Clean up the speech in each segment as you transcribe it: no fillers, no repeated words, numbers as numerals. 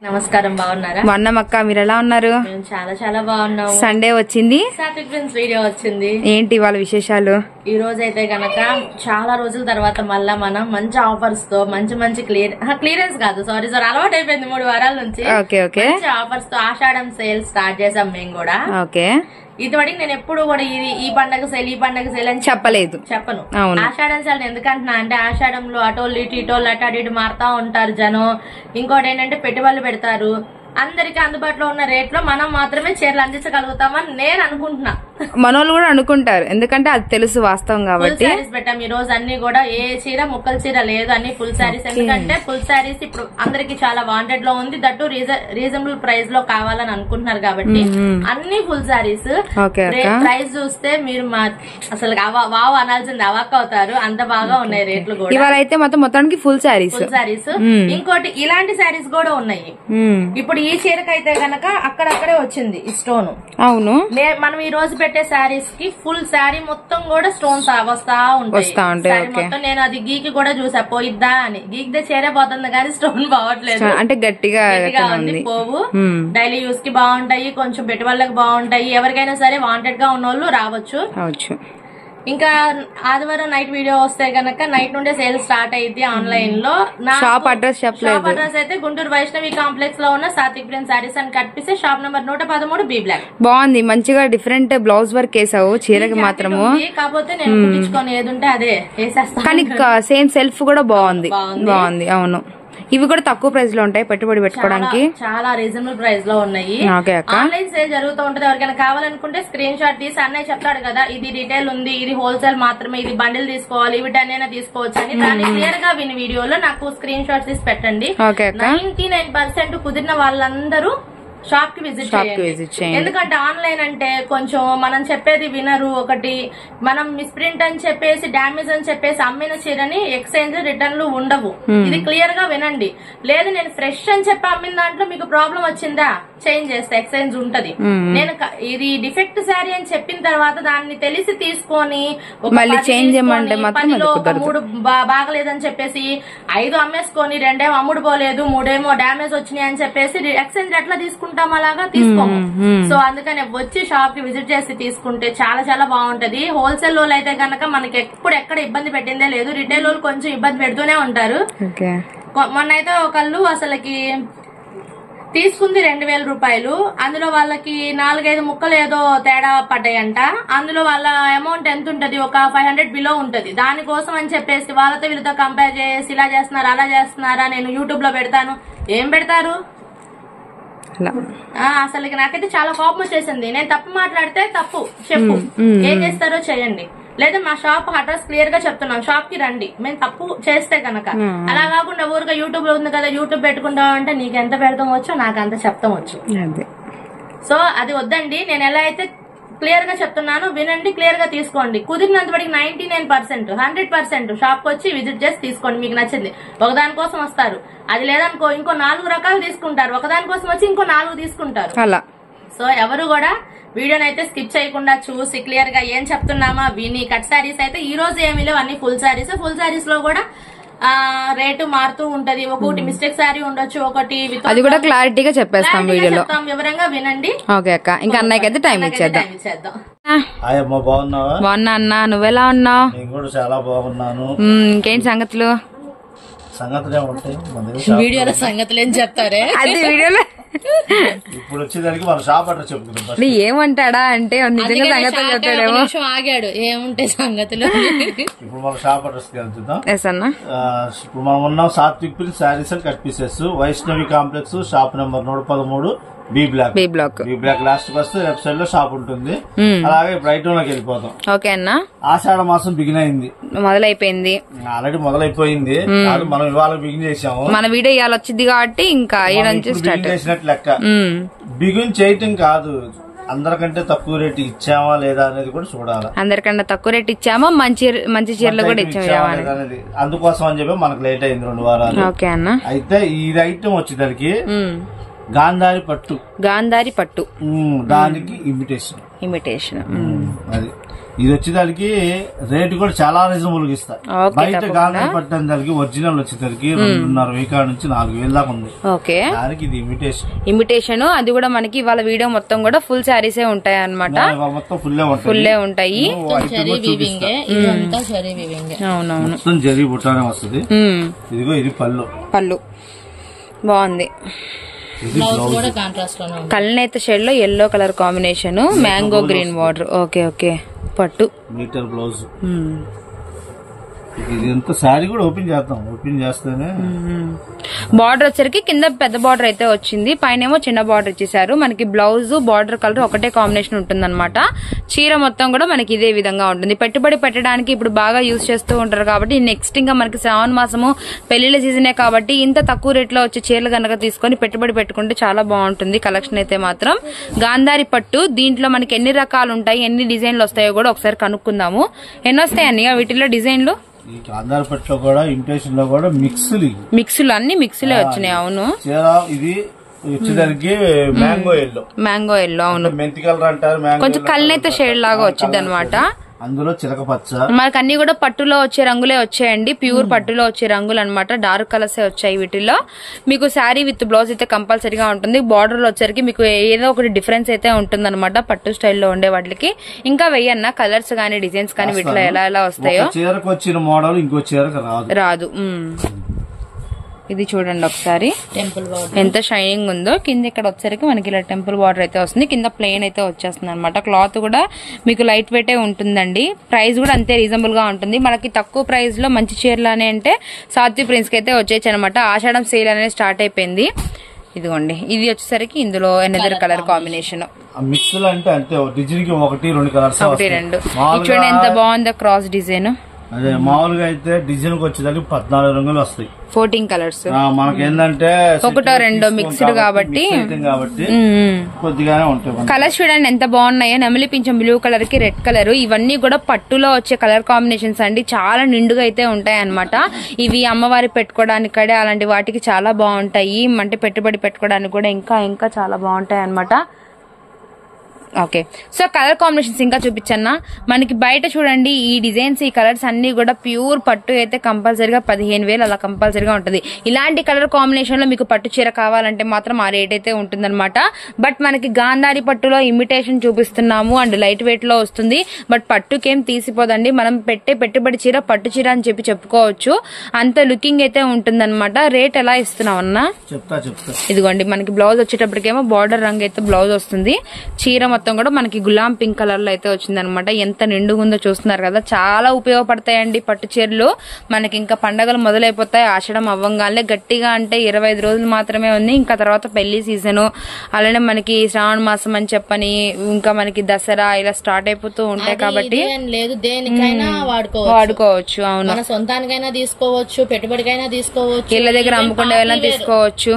నమస్కారం, బాగున్నారా? బాగున్నాం అక్క, మీరు ఎలా ఉన్నారు? మేము చాలా చాలా బాగున్నాం. సండే వచ్చింది, సాత్విక్ ఫ్రెండ్స్ వీడియో వచ్చింది. ఏంటి వాళ్ళ విశేషాలు? ఈ రోజు అయితే గనక చాలా రోజుల తర్వాత మళ్ళా మనం మంచి ఆఫర్స్ తో మంచి క్లియరెన్స్ కాదు, సారీ అలవాటు అయిపోయింది 3 వారాల నుంచి. మంచి ఆఫర్స్ తో ఆషాఢం సేల్ స్టార్ట్ చేసాం మేము కూడా. ఇటువడికి నేను ఎప్పుడు కూడా ఈ పండగ సేల్ అని చెప్పను. ఆషాఢం సేల్ ఎందుకంటున్నా అంటే ఆషాఢంలో అటోళ్ళు ఇటోళ్ళు అటు మారుతా ఉంటారు జనం. ఇంకోటి ఏంటంటే పెట్టుబడులు పెడతారు. అందరికి అందుబాటులో ఉన్న రేట్ లో మనం మాత్రమే చీరలు అందించగలుగుతామని నేను అనుకుంటున్నా. మనోళ్ళు కూడా అనుకుంటారు, ఎందుకంటే అది తెలుసు వాస్తవం కాబట్టి. సారీస్ పెట్టాం ఈ రోజు అన్ని కూడా. ఏ చీర ముక్కల చీర లేదు, అన్ని ఫుల్ సారీస్. ఎందుకంటే ఫుల్ సారీస్ ఇప్పుడు అందరికి చాలా వాంటెడ్ లో ఉంది, దట్టు రీజనబుల్ ప్రైస్ లో కావాలని అనుకుంటున్నారు కాబట్టి అన్ని ఫుల్ సారీస్. ప్రైస్ చూస్తే మీరు అసలు వావ్ అనాల్సింది అవాక్ అవుతారు, అంత బాగా ఉన్నాయి రేట్లు కూడా. ఇవాళ అయితే మొత్తానికి ఫుల్ సారీస్. ఇంకోటి ఇలాంటి సారీస్ కూడా ఉన్నాయి. ఇప్పుడు ఈ చీరకైతే గనక అక్కడక్కడే వచ్చింది ఈ స్టోన్. అవును, మనం ఈ రోజు పెట్టే శారీస్ కి ఫుల్ శారీ మొత్తం కూడా స్టోన్స్ వస్తా ఉంటాయి మొత్తం. నేను అది గీకి కూడా చూసా, పోయిద్దా అని. గీకితే చీర పోతుంది కానీ స్టోన్ పోవట్లేదు, అంటే గట్టిగా ఉంది. పోవు. డైలీ యూస్ కి బాగుంటాయి, కొంచెం పెట్టుబడులకు బాగుంటాయి. ఎవరికైనా సరే వాంటెడ్ గా ఉన్న వాళ్ళు రావచ్చు. ఇంకా ఆదివారం నైట్ వీడియో వస్తే గనక నైట్ నుండే సేల్ స్టార్ట్ అయింది ఆన్లైన్ లో. షాప్ అడ్రస్ అయితే గుంటూరు వైష్ణవి కాంప్లెక్స్ లో ఉన్న సాత్విక్ ఫ్రెండ్స్ సారీస్ అని కనిపిస్తే షాప్ నెంబర్ 113 B బ్లాక్. బాగుంది, మంచిగా డిఫరెంట్ బ్లౌజ్ వర్క్ వేసావు చీరకి మాత్రము. కాకపోతే నేను కుట్టించుకొని ఏదుంటే అదే వేసేస్తాను. కానీ సేమ్ సెల్ఫ్ కూడా బాగుంది. అవును, ఇవి కూడా తక్కువ ప్రైస్ లో ఉంటాయి, పెట్టుబడి పెట్టుకోవడానికి చాలా రీజనబుల్ ప్రైస్ లో ఉన్నాయి. ఆన్లైన్ సేల్ జరుగుతూ ఉంటది. ఎవరికైనా కావాలనుకుంటే స్క్రీన్ షాట్ తీసి అన్నయ్య చెప్తాడు కదా, ఇది రిటైల్ ఉంది, ఇది హోల్సేల్ మాత్రమే, ఇది బండిల్ తీసుకోవాలి, ఇవి 10 అయినా తీసుకోవచ్చు అని. దాన్ని క్లియర్ గా విని వీడియోలో నాకు స్క్రీన్ షాట్ తీసి పెట్టండి. 99% కుదిరిన వాళ్ళందరూ షాప్ కి విజిట్ చేయండి. ఎందుకంటే ఆన్లైన్ అంటే కొంచెం మనం చెప్పేది వినరు. ఒకటి మనం మిస్ప్రింట్ అని చెప్పేసి డామేజ్ అని చెప్పేసి అమ్మిన చీరని ఎక్స్చేంజ్ రిటర్న్లు ఉండవు. ఇది క్లియర్ గా వినండి. లేదు నేను ఫ్రెష్ అని చెప్పి అమ్మిన దాంట్లో మీకు ప్రాబ్లం వచ్చిందా, చేంజ్ చేస్తే ఎక్స్చేంజ్ ఉంటది. నేను ఇది డిఫెక్ట్ శారీ అని చెప్పిన తర్వాత దాన్ని తెలిసి తీసుకొని పనిలో 3 బాగలేదని చెప్పేసి 5 అమ్మేసుకొని 2 అమ్ముడు పోలేదు, 3 డామేజ్ వచ్చినాయి అని చెప్పేసి ఎక్స్చేంజ్ ఎట్లా తీసుకుంటాం, అలాగా తీసుకోము. సో అందుకని వచ్చి షాప్ కి విజిట్ చేసి తీసుకుంటే చాలా చాలా బాగుంటది. హోల్సేల్ వాళ్ళు అయితే కనుక మనకి ఎక్కడ ఇబ్బంది పెట్టిందే లేదు. రిటైల్ వాళ్ళు కొంచెం ఇబ్బంది పెడుతూనే ఉంటారు. మొన్న అయితే ఒకళ్ళు అసలుకి తీసుకుంది 2000 రూపాయలు. అందులో వాళ్ళకి 4-5 ముక్కలు ఏదో తేడా పడ్డాయంట. అందులో వాళ్ళ అమౌంట్ ఎంత ఉంటది, ఒక 500 బిలో ఉంటది. దానికోసం అని చెప్పేసి వాళ్ళతో వీళ్ళతో కంపేర్ చేసి ఇలా చేస్తున్నారు అలా చేస్తున్నారా, నేను యూట్యూబ్ లో పెడతాను. ఏం పెడతారు అసలు నాకైతే చాలా కోపం వచ్చేసింది. నేను తప్పు మాట్లాడితే తప్పు చెప్పు, ఏం చేస్తారో చేయండి. లేదా మా షాప్ అడ్రస్ క్లియర్ గా చెప్తున్నాం, షాప్ కి రండి. మేము తప్పు చేస్తే కనుక. అలా కాకుండా ఊరుగా యూట్యూబ్ లో ఉంది కదా యూట్యూబ్ పెట్టుకుంటాం అంటే నీకు ఎంత పెడతాం వచ్చో నాకు అంత చెప్తాం వచ్చు. సో అది వద్దండి. నేను ఎలా అయితే క్లియర్ గా చెప్తున్నాను వినండి, క్లియర్ గా తీసుకోండి. కుదిరినంత వరకు 99% 100% షాప్ కి వచ్చి విజిట్ చేసి తీసుకోండి. మీకు నచ్చింది ఒకదానికోసం వస్తారు, అది లేదనుకో ఇంకో 4 రకాలు తీసుకుంటారు. ఒకదానికోసం వచ్చి ఇంకో 4 తీసుకుంటారు. సో ఎవరు కూడా వీడియోని అయితే స్కిప్ చేయకుండా చూసి క్లియర్ గా ఏం చెప్తున్నామా విని. కట్ శారీస్ అయితే ఈ రోజు ఏమీ లేవు, అన్ని ఫుల్ శారీస్. ఫుల్ శారీస్ లో కూడా రేటు మారుతూ ఉంటది. ఒకటి మిస్టేక్ శారీ ఉండొచ్చు, ఒకటి అది కూడా క్లారిటీగా చెప్పేస్తాం వీడియోలో. వివరంగా వినండి. ఓకే అక్క, ఇంకా అన్నయ్యకి అయితే టైం ఇచ్చేద్దాం. బాగున్నా అన్న, నువ్వెలా ఉన్నావు? చాలా బాగున్నాను. ఇంకేంటి సంగతులు? వీడియోలో సంగతులు ఏం చెప్తారే, అది వీడియోలో ఇప్పుడు వచ్చేదానికి మన షాప్ అడ్రస్ చెప్పుకుంటాం. ఏమంటాడా అంటే నిజంగా సంగతులు చెప్తాడేమో. ఆగాడు, ఏముంటాయి సంగతులు. ఇప్పుడు మన షాప్ అడ్రస్ వెళ్తున్నాం. ఇప్పుడు మనం ఉన్నాం Sathvik prince sarees and cut pieces, Vaishnavi complex, shop number 113 B block. Last వస్తే లెఫ్ట్ సైడ్ లో షాప్ ఉంటుంది. అలాగే బ్రైట్ లోకి వెళ్ళిపోతాం. ఓకే అన్న, ఆషాఢ మాసం బిగిన్ అయింది, మొదలైపోయింది. ఆల్రెడీ మొదలైపోయింది. మనం ఇవాళ బిగిన్ చేసాము. మన వీడియో ఇవాళ వచ్చింది కాబట్టి ఇంకా బిగిన్ చేసినట్టు లెక్క. బిగిన్ చేయటం కాదు, అందరికంటే తక్కువ రేట్ ఇచ్చామా లేదా అనేది కూడా చూడాలి. అందరికంటే తక్కువ రేట్ ఇచ్చామా, మంచి చీరలు కూడా ఇచ్చామా అనేది. అందుకోసం అని చెప్పి మనకు లేట్ అయింది 2 వారాలు. ఓకే అన్న, అయితే ఈ ఐటమ్ వచ్చేసరికి గాంధారి పట్టు. దానికి ఇమిటేషన్ అది ఇది వచ్చేదానికి రేటు కూడా చాలా రీజనబుల్ గా ఇస్తారు. బయట గాంధీ పట్టిన దానికి ఒరిజినల్ వచ్చేసరికి 2,500 నుంచి 4,000 దాకా ఉంది. ఓకే, దానికి ఇది ఇమిటేషన్. అది కూడా మనకి ఇవాళ వీడియో మొత్తం కూడా ఫుల్ శారీసే ఉంటాయి అన్నమాట. మొత్తం ఫుల్లే ఉంటాయి. అవునవును, మొత్తం జరీ బుట్టానే వస్తుంది. ఇదిగో ఇది పళ్ళు బాగుంది. కళ్ళనైతే షేడ్ లో yellow colour combination, mango green border. Okay okay, పట్టు మీటర్ బ్లౌజ్. ఇదంతా శారీ కూడా ఓపెన్ చేద్దాం. ఓపెన్ చేస్తేనే బార్డర్ వచ్చరికి కింద పెద్ద బార్డర్ అయితే వచ్చింది, పైన చిన్న బార్డర్ ఇచ్చేసారు. మనకి బ్లౌజ్ బార్డర్ కలర్ ఒకటే కాంబినేషన్ ఉంటుంది అనమాట. చీర మొత్తం కూడా మనకి ఇదే విధంగా ఉంటుంది. పెట్టుబడి పెట్టడానికి ఇప్పుడు బాగా యూజ్ చేస్తూ ఉంటారు కాబట్టి నెక్స్ట్ ఇంకా మనకి శ్రావణ మాసము పెళ్లిళ్ళ సీజనే కాబట్టి ఇంత తక్కువ రేట్ లో వచ్చే చీరలు కనుక తీసుకొని పెట్టుబడి పెట్టుకుంటే చాలా బాగుంటుంది. కలెక్షన్ అయితే మాత్రం గాంధారి పట్టు. దీంట్లో మనకి ఎన్ని రకాలు ఉంటాయి, ఎన్ని డిజైన్లు వస్తాయో కూడా ఒకసారి కనుక్కుందాము. ఎన్ని వస్తాయని వీటిలో డిజైన్లు? ఈ గాంధారి పట్టులో కూడా ఇమిటేషన్ లో కూడా మిక్స్లు అన్ని మిక్స్లే వచ్చినాయి. అవును, ఇది వచ్చేసరికి మ్యాంగో ఎల్లో. అవును, మెంతి కలర్ అంటారు. కొంచెం కళ్ళనైతే షేడ్ లాగా వచ్చింది అనమాట. అందులో చిలక పచ్చ. మనకు అన్ని కూడా పట్టులో వచ్చే రంగులే వచ్చాయండి, ప్యూర్ పట్టులో వచ్చే రంగులు అనమాట. డార్క్ కలర్స్ వచ్చాయి వీటిల్లో. మీకు శారీ విత్ బ్లౌజ్ అయితే కంపల్సరీగా ఉంటుంది. బార్డర్ లో వచ్చరికి మీకు ఏదో ఒకటి డిఫరెన్స్ అయితే ఉంటుంది అనమాట పట్టు స్టైల్లో ఉండే వాటికి. ఇంకా వెయ్యన్న కలర్స్ గానీ డిజైన్స్ కానీ వీటిలో ఎలా వస్తాయో. చీరకు వచ్చిన మోడల్ ఇంకో చీరకు రాదు. ఇది చూడండి ఒకసారి ఎంత షైనింగ్ ఉందో. కింద ఇక్కడ వచ్చేసరికి మనకి ఇలా టెంపుల్ బార్డర్ అయితే వస్తుంది, కింద ప్లెయిన్ అయితే వచ్చేస్తుంది అనమాట. క్లాత్ కూడా మీకు లైట్ వెయిట్ ఉంటుందండి. ప్రైస్ కూడా అంతే రీజనబుల్ గా ఉంటుంది. మనకి తక్కువ ప్రైస్ లో మంచి చీరలు అని అంటే సాత్వి ప్రిన్స్ కి అయితే వచ్చేయచ్చు అనమాట. ఆషాఢం సేల్ అనేది స్టార్ట్ అయిపోయింది. ఇదిగోండి, ఇది వచ్చేసరికి ఇందులో ఎనదర్ కలర్ కాంబినేషన్. మిక్స్ అంటే అంతే, డిజైన్ కి 1-2 కలర్స్, 1-2. చూడండి ఎంత బాగుందో క్రాస్ డిజైన్. అదే మామూలుగా అయితే డిజైన్ కి వచ్చేదానికి 14 రంగులు వస్తాయి, 14 కలర్స్. మనకేందంటే 1-2 మిక్స్డ్ కాబట్టి కొద్దిగానే ఉంటాయి. కలర్స్ చూడండి ఎంత బాగున్నాయో. నెమలి పింఛం బ్లూ కలర్ కి రెడ్ కలర్, ఇవన్నీ కూడా పట్టులో వచ్చే కలర్ కాంబినేషన్స్ అండి. చాలా నిండుగా అయితే ఉంటాయి అనమాట. ఇవి అమ్మవారి పెట్టుకోవడానికి కడే అలాంటి వాటికి చాలా బాగుంటాయి. అంటే పెట్టుబడి పెట్టుకోవడానికి కూడా ఇంకా చాలా బాగుంటాయి అనమాట. ఓకే, సో కలర్ కాంబినేషన్స్ ఇంకా చూపించన్నా. మనకి బయట చూడండి ఈ డిజైన్స్, ఈ కలర్స్ అన్ని కూడా ప్యూర్ పట్టు అయితే కంపల్సరీగా 15,000 అలా కంపల్సరీగా ఉంటుంది. ఇలాంటి కలర్ కాంబినేషన్ లో మీకు పట్టు చీర కావాలంటే మాత్రం ఆ రేట్ అయితే ఉంటుందన్నమాట. బట్ మనకి గాంధారి పట్టులో ఇమిటేషన్ చూపిస్తున్నాము అండ్ లైట్ వెయిట్ లో వస్తుంది. బట్ పట్టుకేం తీసిపోదండి. మనం పెట్టే పెట్టుబడి చీర పట్టు చీర అని చెప్పుకోవచ్చు. అంత లుకింగ్ అయితే ఉంటుందన్నమాట. రేట్ ఎలా ఇస్తున్నాం అన్నా? చెప్తా. ఇదిగోండి, మనకి బ్లౌజ్ వచ్చేటప్పటికేమో బార్డర్ రంగు అయితే బ్లౌజ్ వస్తుంది. చీర మొత్తం కూడా మనకి గులాం పింక్ కలర్ లో అయితే వచ్చింది అనమాట. ఎంత నిండుగా ఉందో చూస్తున్నారు కదా. చాలా ఉపయోగపడతాయండి పట్టు చీరలు. మనకి ఇంకా పండగలు మొదలైపోతాయి. ఆషాఢం అవ్వంగానే గట్టిగా అంటే 25 రోజులు మాత్రమే ఉంది. ఇంకా తర్వాత పెళ్లి సీజన్, అలానే మనకి శ్రావణ మాసం అని చెప్పని ఇంకా మనకి దసరా ఇలా స్టార్ట్ అయిపోతూ ఉంటాయి కాబట్టి లేదు దేనికైనా వాడుకోవచ్చు. అవును, మన సొంతానికైనా తీసుకోవచ్చు, పెట్టుబడికైనా తీసుకోవచ్చు, ఇళ్ళ దగ్గర అమ్ముకునే వాళ్ళని తీసుకోవచ్చు.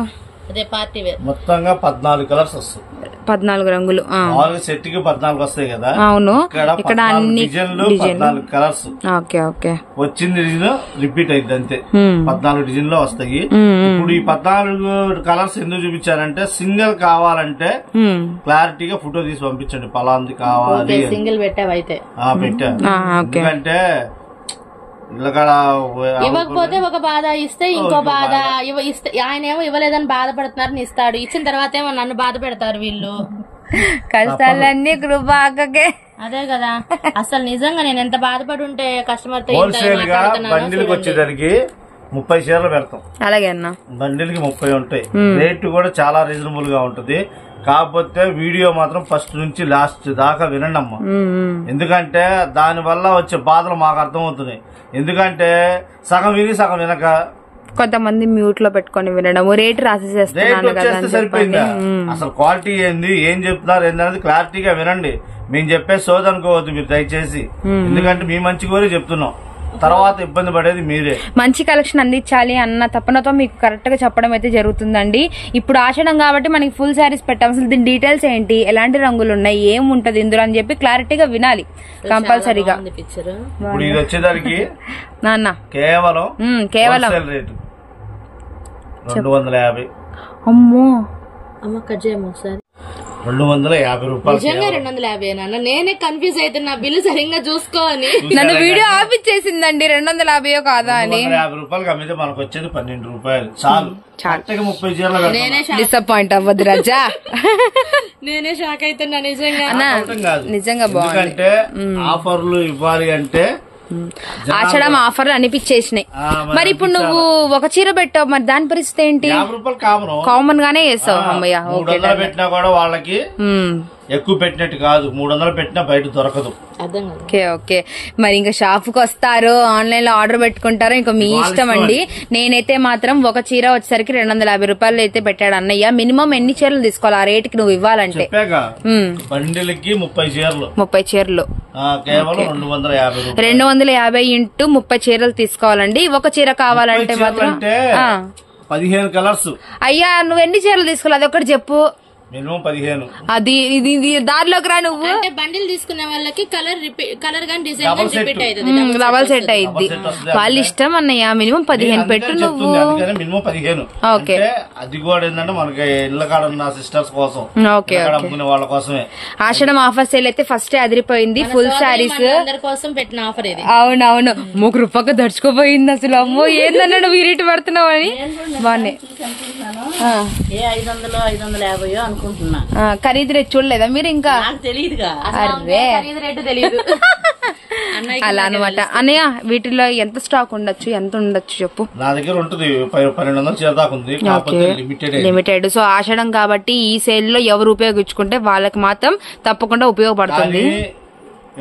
అదే పార్టీ వేర్. మొత్తంగా 14 కలర్స్ వస్తాయి, 14 రంగులు. సెట్ కి 14 వస్తాయి కదా. అవును, ఇక్కడ అన్ని 14 కలర్స్. ఓకే, వచ్చింది డిజైన్ రిపీట్ అయింది అంతే. 14 డిజైన్ లో వస్తాయి. ఇప్పుడు ఈ 14 కలర్స్ ఎందుకు చూపించారంటే సింగిల్ కావాలంటే క్లారిటీగా ఫోటో తీసి పంపించండి. పలాంది కావాలి సింగిల్ పెట్టావైతే పెట్టా. ఎందుకంటే ఇవ్వకపోతే ఒక బాధ, ఇస్తే ఇంకో బాధ. ఆయన ఏమో ఇవ్వలేదని బాధపడుతున్నారని ఇస్తాడు, ఇచ్చిన తర్వాత ఏమో నన్ను బాధ పెడతారు వీళ్ళు. కష్టాలన్నీ కృపాకే. అదే కదా, అసలు నిజంగా నేను ఎంత బాధపడి ఉంటే కస్టమర్ తో హోల్సేల్ గా బండిల్కి వచ్చేసరికి 30 చీరలు పెడతాం. అలాగే అన్న, బండిల్కి 30 ఉంటాయి. రేటు కూడా చాలా రీజనబుల్ గా ఉంటది. కాకపోతే వీడియో మాత్రం ఫస్ట్ నుంచి లాస్ట్ దాకా వినండి అమ్మా. ఎందుకంటే దాని వల్ల వచ్చే బాధలు మాకు అర్థమవుతున్నాయి. ఎందుకంటే సగం విని సగం వినక కొంతమంది మ్యూట్ లో పెట్టుకుని వినడం, రేట్ రాసేసేస్తే సరిపోయిందా? అసలు క్వాలిటీ ఏంది, ఏం చెప్తున్నారు ఏందనేది క్లారిటీగా వినండి. మేము చెప్పే సోది అనుకోవద్దు మీరు దయచేసి. ఎందుకంటే మీ మంచి కోరి చెప్తున్నాం, తర్వాత ఇబ్బంది పడేది మీరే. మంచి కలెక్షన్ అందించాలి అన్న తపనతో మీకు కరెక్ట్ గా చెప్పడం అయితే జరుగుతుందండి. ఇప్పుడు ఆషాఢం కాబట్టి మనకి ఫుల్ శారీస్ పెట్టాం. అసలు దీని డీటెయిల్స్ ఏంటి, ఎలాంటి రంగులు ఉన్నాయి, ఏముంటది ఇందులో అని చెప్పి క్లారిటీగా వినాలి కంపల్సరీగా. ఇప్పుడు ఇది వచ్చేదానికి నాన్న కేవలం రేటు 250. అమ్మో, అమ్మ కట్ చేయము ఒకసారి. 250 రూపాయలు. నిజంగా 250 నాన్న, నేనే కన్ఫ్యూజ్ అవుతున్నా బిల్లు సరిగ్గా చూసుకోని. నన్ను వీడియో ఆపిచ్చేసిందండి 250 కాదా అని. 250 రూపాయలకి అమ్మితే మనకు వచ్చేది 12 రూపాయలు చాలు. 30 చీరలు నేనే డిసప్పాయింట్ అవ్వద్దు రాజా. నేనే షాక్ అవుతున్నా నిజంగా. నిజంగా బాగుంది. ఎందుకంటే ఆఫర్లు ఇవ్వాలి అంటే ఆషాఢం ఆఫర్లు అనిపించేసినాయి. మరి ఇప్పుడు నువ్వు ఒక చీర పెట్టావు, మరి దాని పరిస్థితి ఏంటి? 50 రూపాయలు కామన్ గానే వేస్తావు. అమ్మయ్య 300 పెట్టినా కూడా వాళ్ళకి ఎక్కువ పెట్టినట్టు కాదు, 300 పెట్టినా బయట దొరకదు. Okay okay. మరి ఇంకా షాప్ కు వస్తారు, ఆన్లైన్ లో ఆర్డర్ పెట్టుకుంటారో ఇంకా మీ ఇష్టం అండి. నేనైతే మాత్రం ఒక చీర వచ్చేసరికి 250 రూపాయలు అయితే పెట్టాడు అన్నయ్య. మినిమం ఎన్ని చీరలు తీసుకోవాలి ఆ రేట్ కి నువ్వు ఇవ్వాలంటే? బండిలకి 30 చీరలు. 30 చీరలు కేవలం 250. 250 ఇంటూ 30 చీరలు తీసుకోవాలండి. ఒక చీర కావాలంటే మాత్రం 15 కలర్స్. అయ్యా నువ్వు ఎన్ని చీరలు తీసుకోవాలి అది ఒకటి చెప్పు. మినిమం 15. అది ఇది దారిలోకి రా నువ్వు. అంటే బండిల్ తీసుకునే వాళ్ళకి కలర్ గాని డిజైన్ గాని రిపీట్ అవుతుంది, డబల్ సెట్ అయింది. వాళ్ళ ఇష్టం అన్నయ్య. మినిమం 15 పెట్టు నువ్వు. మినిమం 15. ఓకే. అది కూడా ఏంటంటే మనకి ఇళ్ళ కాడ ఉన్న సిస్టర్స్ కోసం, అమ్ముకునే వాళ్ళ కోసమే. ఆషాఢం ఆఫర్ సేల్ అయితే ఫస్ట్ అదిరిపోయింది. ఫుల్ శారీస్ కోసం పెట్టిన ఆఫర్ ఇది. అవునవును. 3 రూపాయలు దడుచుకోపోయింది అసలు. అమ్మో ఏందన్నా నువ్వు ఈ రేటు పడుతున్నావు అని. బాగున్నాయి. 500-550 అనుకుంటున్నా. ఖరీదు రేటు చూడలేదా మీరు? ఇంకా తెలియదుగా. అరే ఖరీదు రేటు తెలియదు. అలా అనమాట. అన్నయ్య వీటిలో ఎంత స్టాక్ ఉండొచ్చు, ఎంత ఉండొచ్చు చెప్పు? నా దగ్గర ఉంటుంది 1200 చీర దాకా ఉంది, కాకపోతే లిమిటెడ్. సో ఆషాఢం కాబట్టి ఈ సేల్ లో ఎవరు ఉపయోగించుకుంటే వాళ్ళకి మాత్రం తప్పకుండా ఉపయోగపడుతుంది.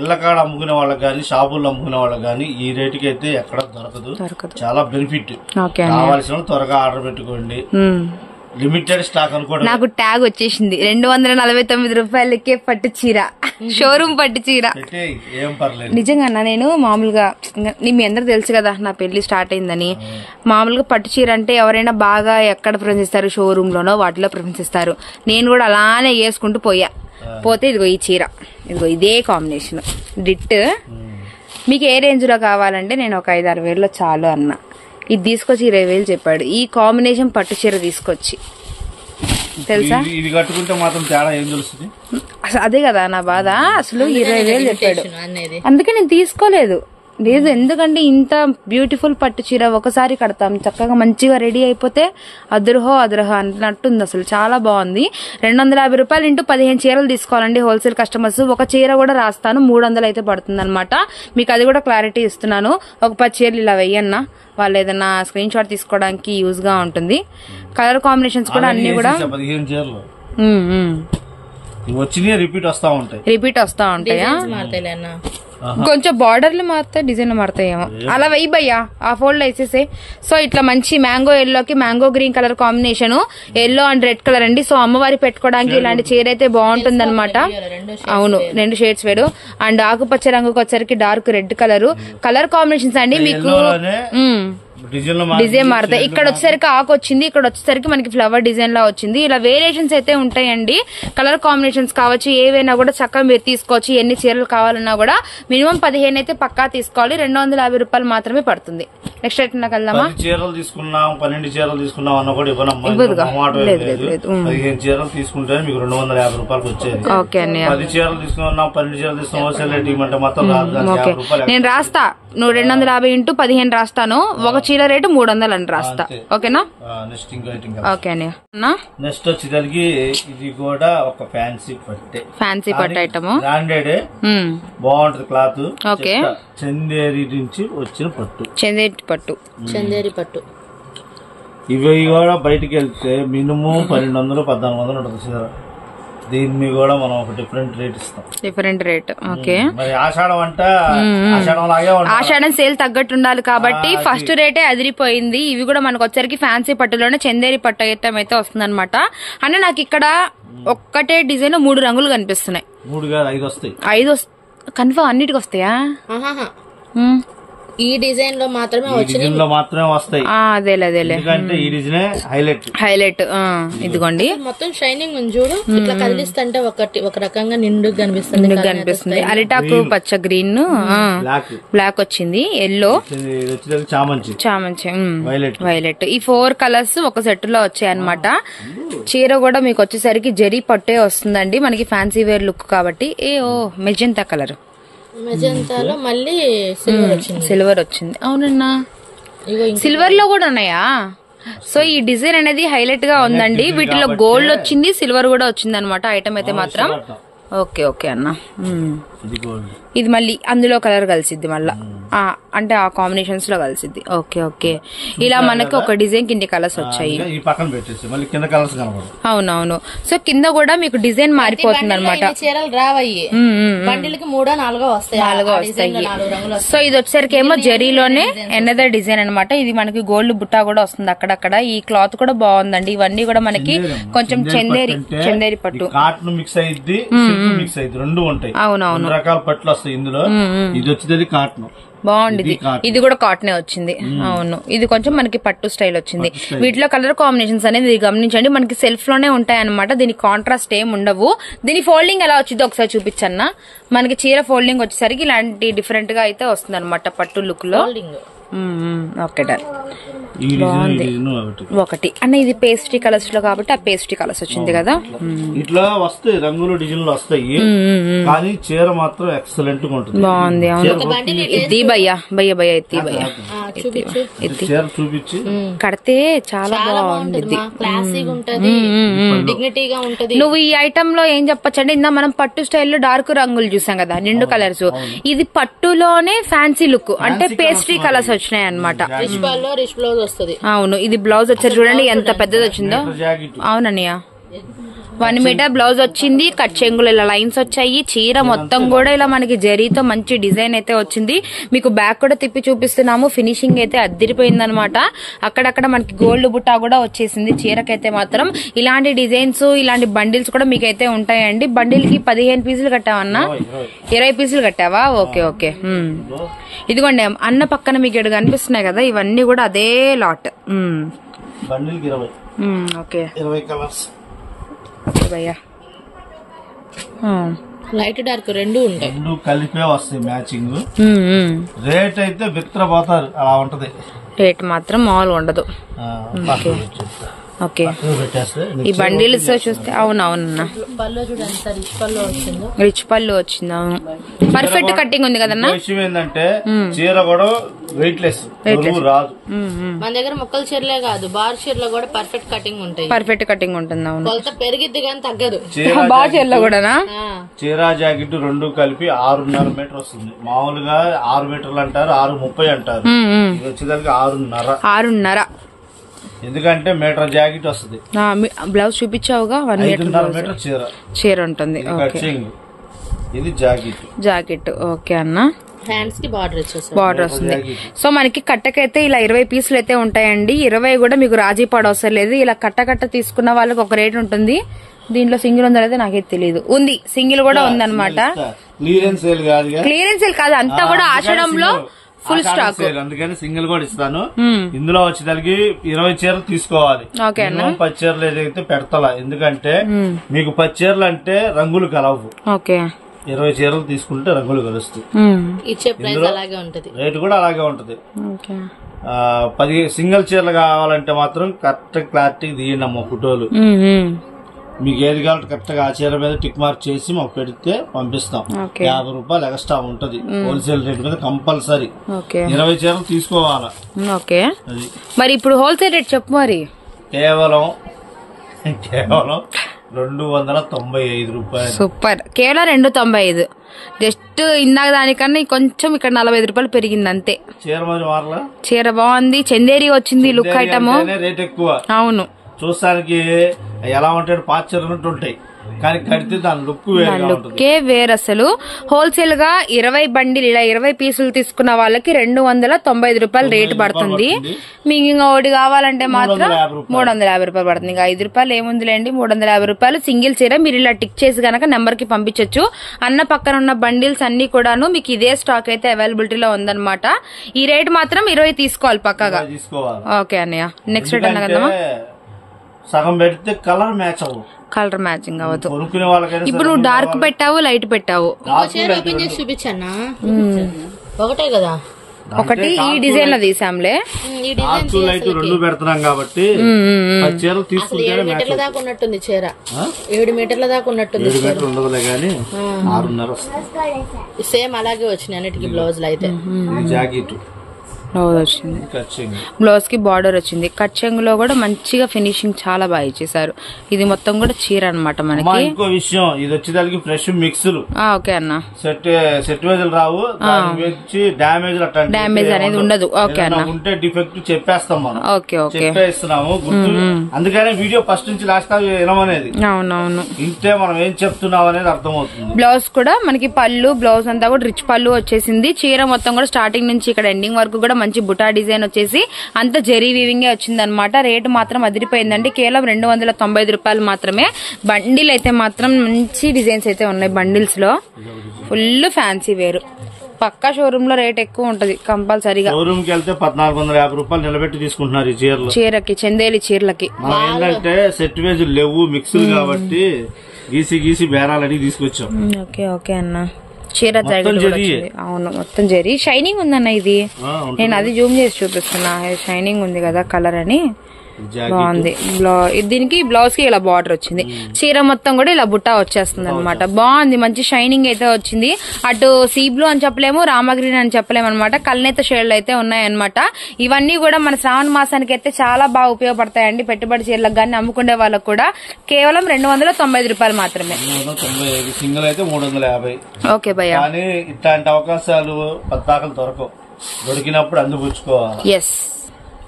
ఇళ్ల కాడ అమ్ముకునే వాళ్ళకి గానీ, షాపుల్లో అమ్ముకునే వాళ్ళకి గానీ ఈ రేటుకి అయితే ఎక్కడ దొరకదు. చాలా బెనిఫిట్. కావాల్సిన త్వరగా ఆర్డర్ పెట్టుకోండి. లిమిటెడ్ స్టాక్ అనుకోండి. నాకు ట్యాగ్ వచ్చేసింది 249 రూపాయలకే పట్టు చీర, షోరూమ్ పట్టు చీర. ఏం పర్లేదు. నిజంగా నేను మామూలుగా మీ అందరికి తెలుసు కదా నా పెళ్లి స్టార్ట్ అయిందని. మామూలుగా పట్టు చీర అంటే ఎవరైనా బాగా ఎక్కడ ప్రిఫరెన్స్ ఇస్తారు? షోరూమ్ లోనో వాటిలో ప్రిఫరెన్స్ ఇస్తారు. నేను కూడా అలానే వేసుకుంటూ పోతే ఇదిగో ఈ చీర, ఇదిగో ఇదే కాంబినేషన్ డిట్. మీకు ఏ రేంజ్ లో కావాలంటే నేను ఒక 5-6 వేలలో చాలు అన్న. ఇది తీసుకొచ్చి 20,000 చెప్పాడు. ఈ కాంబినేషన్ పట్టు చీర తీసుకొచ్చి తెలుసా? ఇది కట్టుకుంటే మాత్రం తేడా ఏం తెలుస్తుంది? అదే కదా నా బాధ. అసలు 20,000 చెప్పాడు, అందుకే నేను తీసుకోలేదు. లేదు ఎందుకంటే ఇంత బ్యూటిఫుల్ పట్టు చీర ఒకసారి కడతాం, చక్కగా మంచిగా రెడీ అయిపోతే అదురహో అన్నట్టుంది. అసలు చాలా బాగుంది. 250 రూపాయలు ఇంటూ 15 చీరలు తీసుకోవాలండి హోల్సేల్ కస్టమర్స్. ఒక చీర కూడా రాస్తాను 300 అయితే పడుతుంది అనమాట. మీకు అది కూడా క్లారిటీ ఇస్తున్నాను. ఒక 10 చీరలు ఇలా వెయ్యన్నా, వాళ్ళు ఏదన్నా స్క్రీన్ షాట్ తీసుకోవడానికి యూజ్ గా ఉంటుంది. కలర్ కాంబినేషన్స్ కూడా అన్ని కూడా 15 చీరలు రిపీట్ వస్తా ఉంటాయా? కొంచెం బార్డర్లు మారుతాయి, డిజైన్ మారుతాయేమో. అలా వెయ్యి భయ్యా, ఆ ఫోల్డ్ వేసేసే. సో ఇట్లా మంచి మ్యాంగో ఎల్లోకి mango green colour combination, yellow and red colour అండి. సో అమ్మవారి పెట్టుకోవడానికి ఇలాంటి చీర అయితే బాగుంటుంది అనమాట. అవును 2 షేడ్స్ వేడు. అండ్ ఆకుపచ్చ రంగుకి వచ్చరికి డార్క్ రెడ్ కలర్ కాంబినేషన్స్ అండి. మీకు డిజైన్ మారుతాయి. ఇక్కడ వచ్చేసరికి ఆకు వచ్చింది, ఇక్కడ వచ్చేసరికి మనకి ఫ్లవర్ డిజైన్ లా వచ్చింది. ఇలా వేరియేషన్స్ అయితే ఉంటాయండి. కలర్ కాంబినేషన్స్ కావచ్చు, ఏవైనా కూడా చక్కగా మీరు తీసుకోవచ్చు. ఎన్ని చీరలు కావాలన్నా కూడా మినిమం 15 అయితే పక్కా తీసుకోవాలి. 250 రూపాయలు మాత్రమే పడుతుంది. నెక్స్ట్ ఐటమ్ వెళ్దామా? 10 చీరలు తీసుకున్నాం, 12 చీరలు తీసుకున్నాం అన్న కూడా ఇవ్వనమ్మా. 15 చీరలు తీసుకుంటే మీకు 250 రూపాయలకు వచ్చేది. 10 చీరలు తీసుకున్నాం, 12 చీరలు తీసుకున్నాం హోల్సేల్ రేట్ ఇవ్వమంటే మాత్రం నేను రాస్తా. నువ్వు 250 ఇంటూ 15 రాస్తాను. ఒక చీర రేటు 300 అని రాస్తా. ఓకేనా? ఓకే అన్న. నెక్స్ట్ వచ్చేసరికి ఇది కూడా ఒక ఫ్యాన్సీ పట్టు ఐటమ్, బ్రాండెడ్, బాగుంటది క్లాత్. ఓకే. చందేరి నుంచి వచ్చిన చందేరి పట్టు. ఇవి కూడా బయటికి వెళ్తే మినిమం 1200-1400 ఉంటుంది సార్. దీన్ని కూడా మనం ఒక డిఫరెంట్ రేట్. ఓకే. మరి ఆషాఢం అంటే ఆషాఢం సేల్ తగ్గట్టు ఉండాలి కాబట్టి ఫస్ట్ రేటే అదిరిపోయింది. ఇవి కూడా మనకు వచ్చరికి ఫ్యాన్సీ పట్టులోనే చందేరి పట్టు ఐటమ్ అయితే వస్తుంది అనమాట. అంటే నాకు ఇక్కడ ఒక్కటే డిజైన్ 3 రంగులు కనిపిస్తున్నాయి. 3 కాదు 5 వస్తాయి. 5 కన్ఫర్మ్ అన్నిటికి వస్తాయా? ఈ డిజైన్ లో మాత్రమే ఈ డిజైన్ లో మాత్రమే వస్తాయి. అదేలే ఎందుకంటే ఈ డిజైన్ హైలైట్ ఇదిగోండి. మొత్తం షైనింగ్ ఉంది చూడు, ఇట్లా కదిలిస్తుంటే ఒక రకంగా నిండుగా కనిపిస్తుంది. అరిటాకు పచ్చ గ్రీన్, బ్లాక్ వచ్చింది, ఎల్లో, చామంచి, వైలెట్. ఈ 4 కలర్స్ ఒక సెట్ లో వచ్చాయి అన్నమాట. చీర కూడా మీకు వచ్చేసరికి జరీ పట్టే వస్తుందండి, మనకి ఫ్యాన్సీ వేర్ లుక్ కాబట్టి. మెజెంతా కలర్, మెజెంతాలో మళ్ళీ సిల్వర్ వచ్చింది. అవునన్నా, సిల్వర్ లో కూడా ఉన్నాయా? సో ఈ డిజైన్ అనేది హైలైట్ గా ఉందండి. వీటిలో గోల్డ్ వచ్చింది, సిల్వర్ కూడా వచ్చింది అనమాట ఐటమ్ అయితే మాత్రం. ఓకే అన్న. ఇది మళ్ళీ అందులో కలర్ కలిసిద్ది మళ్ళా, అంటే ఆ కాంబినేషన్స్ లో కలిసిద్ది. ఓకే. ఇలా మనకి ఒక డిజైన్ కింద కలర్స్ వచ్చాయి. అవునవును. సో కింద కూడా మీకు డిజైన్ మారిపోతుంది అనమాట. చీరలు రావయ్యి, బండిలకి 3-4 వస్తాయి. సో ఇది వచ్చేసరికి ఏమో జరీలోనే ఎన్నదర్ డిజైన్ అనమాట. ఇది మనకి గోల్డ్ బుట్టా కూడా వస్తుంది అక్కడక్కడ. ఈ క్లాత్ కూడా బాగుందండి. ఇవన్నీ కూడా మనకి కొంచెం చందేరి పట్టు, మిక్స్ అయ్యింది, మిక్స్ అయ్యింది, రెండు ఉంటాయి. అవునవును, రకాల పట్లు వస్తాయి ఇందులో. ఇది వచ్చేది కాటన్, బాగుంది. ఇది కూడా కాటనే వచ్చింది. అవును, ఇది కొంచెం మనకి పట్టు స్టైల్ వచ్చింది. వీటిలో కలర్ కాంబినేషన్స్ అనేది గమనించండి, మనకి సెల్ఫ్ లోనే ఉంటాయి అనమాట. దీనికి కాంట్రాస్ట్ ఏం ఉండవు. దీని ఫోల్డింగ్ ఎలా వచ్చిందో ఒకసారి చూపించన్నా. మనకి చీర ఫోల్డింగ్ వచ్చేసరికి ఇలాంటి డిఫరెంట్ గా అయితే వస్తుంది అనమాట పట్టు లుక్ లో. Okay done. బాగుంది. ఒకటి అన్న ఇది పేస్ట్రీ కలర్స్ లో కాబట్టి ఆ పేస్ట్రీ కలర్స్ వచ్చింది కదా. ఇట్లా వస్తాయి రంగులు, డిజైన్లు వస్తాయి, కానీ చీర మాత్రం ఎక్సలెంట్ గా ఉంటుంది. బాగుంది. అవును, ఎత్తి భయ్యా ఎత్తి చూపించి కడితే చాలా బాగుంటుంది, క్లాసీగా ఉంటది, డిగ్నిటీగా ఉంటది. నువ్వు ఈ ఐటమ్ లో ఏం చెప్పొచ్చంటే, ఇందా మనం పట్టు స్టైల్లో డార్క్ రంగులు చూసాం కదా, నిండు కలర్స్. ఇది పట్టులోనే ఫ్యాన్సీ లుక్, అంటే పేస్ట్రీ కలర్స్ వచ్చినాయి అనమాట. అవును, ఇది బ్లౌజ్ వచ్చారు చూడండి ఎంత పెద్దది వచ్చిందో. అవునన్నయ్య, 1 మీటర్ బ్లౌజ్ వచ్చింది, కట్ చెంగులు ఇలా లైన్స్ వచ్చాయి. చీర మొత్తం కూడా ఇలా మనకి జరీతో మంచి డిజైన్ అయితే వచ్చింది. మీకు బ్యాక్ కూడా తిప్పి చూపిస్తున్నాము. ఫినిషింగ్ అయితే అద్దిరిపోయింది అనమాట. అక్కడక్కడ మనకి గోల్డ్ బుట్టా కూడా వచ్చేసింది చీరకైతే మాత్రం. ఇలాంటి డిజైన్స్, ఇలాంటి బండిల్స్ కూడా మీకైతే ఉంటాయండి. బండిల్ కి 15 పీసులు కట్టావన్నా? 20 పీసులు కట్టావా? ఓకే. ఇదిగోండి అన్న పక్కన మీకు ఇక్కడ కనిపిస్తున్నాయి కదా, ఇవన్నీ కూడా అదే లాట్. ఓకే, 20 కలర్స్ భయ్యా. లైట్ డార్క్ రెండు ఉంటాయి, రెండు కలిపే వస్తాయి మ్యాచింగ్. రేట్ అయితే విత్ర పోతారు, అలా ఉంటది. రేట్ మాత్రం మామూలుగా ఉండదు. ఓకే, ఈ బండిల్స్ చూస్తే అవునవునన్నా రిచ్ పళ్ళు వచ్చింది. అవును, పర్ఫెక్ట్ కట్టింగ్ ఉంది కదన్నా. విషయం ఏంటంటే చీర కూడా వెయిట్ లెస్ రాదు. మన దగ్గర ముక్కల చీరలే కాదు, బార్ చీరలో కూడా పర్ఫెక్ట్ కటింగ్ ఉంటాయి. పర్ఫెక్ట్ కటింగ్ ఉంటుంది. అవును, కొలత పెరిగిద్ది కానీ తగ్గదు. బార్ చీరలో కూడానా? చీర జాకెట్ రెండు కలిపి 6.5 మీటర్ వస్తుంది. మామూలుగా 6 మీటర్లు అంటారు, 6.30 అంటారు. ఇది వచ్చేదానికి 6.5. ఎందుకంటే మీటర్ జాకెట్ వస్తుంది. బ్లౌజ్ చూపించావుగా, 1 మీటర్ చీర ఉంటుంది. ఇది జాకెట్. ఓకే అన్న, హ్యాండ్స్ కి బార్డర్ వస్తుంది. సో మనకి కట్టకైతే ఇలా 20 పీసులు అయితే ఉంటాయండి. 20 కూడా మీకు రాజీ పడవసరం లేదు. ఇలా కట్ట తీసుకున్న వాళ్ళకి ఒక రేట్ ఉంటుంది. దీంట్లో సింగిల్ ఉందో అయితే నాకైతే తెలియదు. ఉంది, సింగిల్ కూడా ఉందన్నమాట. క్లియరెన్స్ సేల్ కాదు, అంతా కూడా ఆషాఢంలో ఫుల్ స్టాక్, అందుకని సింగిల్ కూడా ఇస్తాను. ఇందులో వచ్చేదానికి 20 చీరలు తీసుకోవాలి. 10 చీరలు ఏదైతే పెడతా, ఎందుకంటే మీకు 10 చీరలు అంటే రంగులు కలవు. 20 చీరలు తీసుకుంటే రంగులు కలుస్తాయి. రేటు కూడా అలాగే ఉంటది. 10 సింగిల్ చీరలు కావాలంటే మాత్రం కరెక్ట్ క్లారిటీ తీయండి అమ్మ ఫోటోలు. మీకు ఏది కావాలంటే కరెక్ట్ గా ఆ చీర మీద టిక్ మార్క్ చేసి మాకు పెడితే పంపిస్తాం. 50 రూపాయలు ఎక్స్ట్రా ఉంటది హోల్సేల్ రేట్ మీద కంపల్సరీ. 20 చీరలు తీసుకోవాలా. మరి ఇప్పుడు హోల్సేల్ రేట్ చెప్పు. మరి కేవలం 295 రూపాయలు. సూపర్, కేవలం 295. జస్ట్ ఇందాక దానికన్నా కొంచెం ఇక్కడ 45 రూపాయలు పెరిగింది అంతే. చీర మరి చీర బాగుంది, చందేరి వచ్చింది లుక్ ఐటమ్. రేట్ ఎక్కువ. అవును, చూస్తానికి ఎలా ఉంటాయి పాచర్లు ఉంటాయి, కానీ కడితే దాని లుక్ వేరుగా ఉంటుంది. లుక్కే వేరు అసలు. హోల్సేల్ గా 20 బండిలు ఇలా 20 పీసులు తీసుకున్న వాళ్ళకి 295 రూపాయలు రేటు పడుతుంది. మీకు ఇంకా ఒకటి కావాలంటే మాత్రం 350 రూపాయలు పడుతుంది. ఇంకా 5 రూపాయలు ఏముందిలేండి, 350 రూపాయలు సింగిల్ చీర. మీరు ఇలా టిక్ చేసి గనక నెంబర్ కి పంపించచ్చు. అన్న పక్కన ఉన్న బండిల్స్ అన్ని కూడాను మీకు ఇదే స్టాక్ అయితే అవైలబిలిటీలో ఉందన్నమాట. ఈ రేట్ మాత్రం 20 తీసుకోవాలి పక్కగా. ఓకే అన్నయ్య, నెక్స్ట్ రేట్ అన్న సగం పెడితే కలర్ మ్యాచ్ అవ్వదు, కలర్ మ్యాచింగ్ అవ్వదు. కొనుక్కునే వాళ్ళకైనా ఇప్పుడు నువ్వు డార్క్ పెట్టావు, లైట్ పెట్టావు. చీర ఓపెన్ చేసి చూపించన్నా, ఒకటే కదా, ఒకటి ఈ డిజైన్ లో తీసాంలే. ఈ డిజైన్ లైట్ రెండు పెడుతున్నాం కాబట్టి చీరలు తీసుకుంటే 7 మీటర్ల దాకా ఉన్నట్టుంది చీర, 7 మీటర్ల దాకా ఉన్నట్టుంది. 7 మీటర్లు ఉండదులే గానీ 6.5 వస్తుంది. సేమ్ అలాగే వచ్చినాయి అన్నిటికీ బ్లౌజులు అయితే. జాకెట్ బ్లౌజ్ వచ్చింది, బ్లౌజ్ కి బార్డర్ వచ్చింది. కట్ చెంగులో కూడా మంచిగా ఫినిషింగ్ చాలా బాగా ఇచ్చేసారు. ఇది మొత్తం కూడా చీర అనమాట మనకి. ఇంకో విషయం, ఇది వచ్చేదానికి ఫ్రెష్ మిక్స్లు. ఓకే అన్న, సెట్ వేజులు రావు, డామేజ్ డామేజ్ అనేది ఉండదు. ఓకే అన్న, ఉంటే డిఫెక్ట్ చెప్పేస్తాం మనం. ఓకే ఓకే చెప్పేస్తున్నాము గుర్తు. అందుకనే వీడియో ఫస్ట్ నుంచి లాస్ట్ వినమనేది. అవునవును, ఇంటే మనం ఏం చెప్తున్నాం అనేది అర్థమవుతుంది. బ్లౌజ్ కూడా మనకి పళ్ళు, బ్లౌజ్ అంతా కూడా రిచ్ పళ్ళు వచ్చేసింది. చీర మొత్తం కూడా స్టార్టింగ్ నుంచి ఇక్కడ ఎండింగ్ వరకు కూడా మంచి బుటా డిజైన్ వచ్చేసి అంత జరీ వీవింగ్ వచ్చింది అనమాట. రేటు మాత్రం అదిరిపోయిందండి, కేవలం 295 రూపాయలు మాత్రమే. బండిల్ అయితే మాత్రం మంచి డిజైన్స్ అయితే ఉన్నాయి. బండిల్స్ లో ఫుల్ ఫ్యాన్సీ వేరు. పక్కా షోరూమ్ లో రేట్ ఎక్కువ ఉంటది కంపల్సరీగా. షోరూమ్ కి వెళ్తే 1450 రూపాయలు నిలబెట్టి తీసుకుంటున్నారు ఈ చీరలు. చీరకి చందేలి చీరలకి ఏంటంటే సెట్ వేజ్ లేవు, మిక్స్లు కాబట్టి గీసి బేరాలని తీసుకొచ్చాం. ఓకే ఓకే అన్న, చీర అవును మొత్తం జరీ షైనింగ్ ఉందన్న. ఇది నేను అది జూమ్ చేసి చూపిస్తున్నా, షైనింగ్ ఉంది కదా కలర్ అని. బాగుంది. దీనికి బ్లౌజ్ కి ఇలా బార్డర్ వచ్చింది. చీర మొత్తం కూడా ఇలా బుట్టా వచ్చేస్తుంది అనమాట. బాగుంది, మంచి షైనింగ్ అయితే వచ్చింది. అటు సీ బ్లూ అని చెప్పలేము, రామగ్రీన్ అని చెప్పలేము అనమాట. కల్నేత షేడ్లు అయితే ఉన్నాయన్నమాట. ఇవన్నీ కూడా మన శ్రావణ మాసానికి అయితే చాలా బాగా ఉపయోగపడతాయండి. పెట్టుబడి చీరలకు కానీ అమ్ముకునే వాళ్ళకు కూడా కేవలం 295 రూపాయలు మాత్రమే. సింగిల్ అయితే 350. ఓకే భయ్యా, కానీ ఇట్లాంటి అవకాశాలు పద్దాకలు దొరకవు, దొరికినప్పుడు అందిపుచ్చుకోవాలి. ఎస్,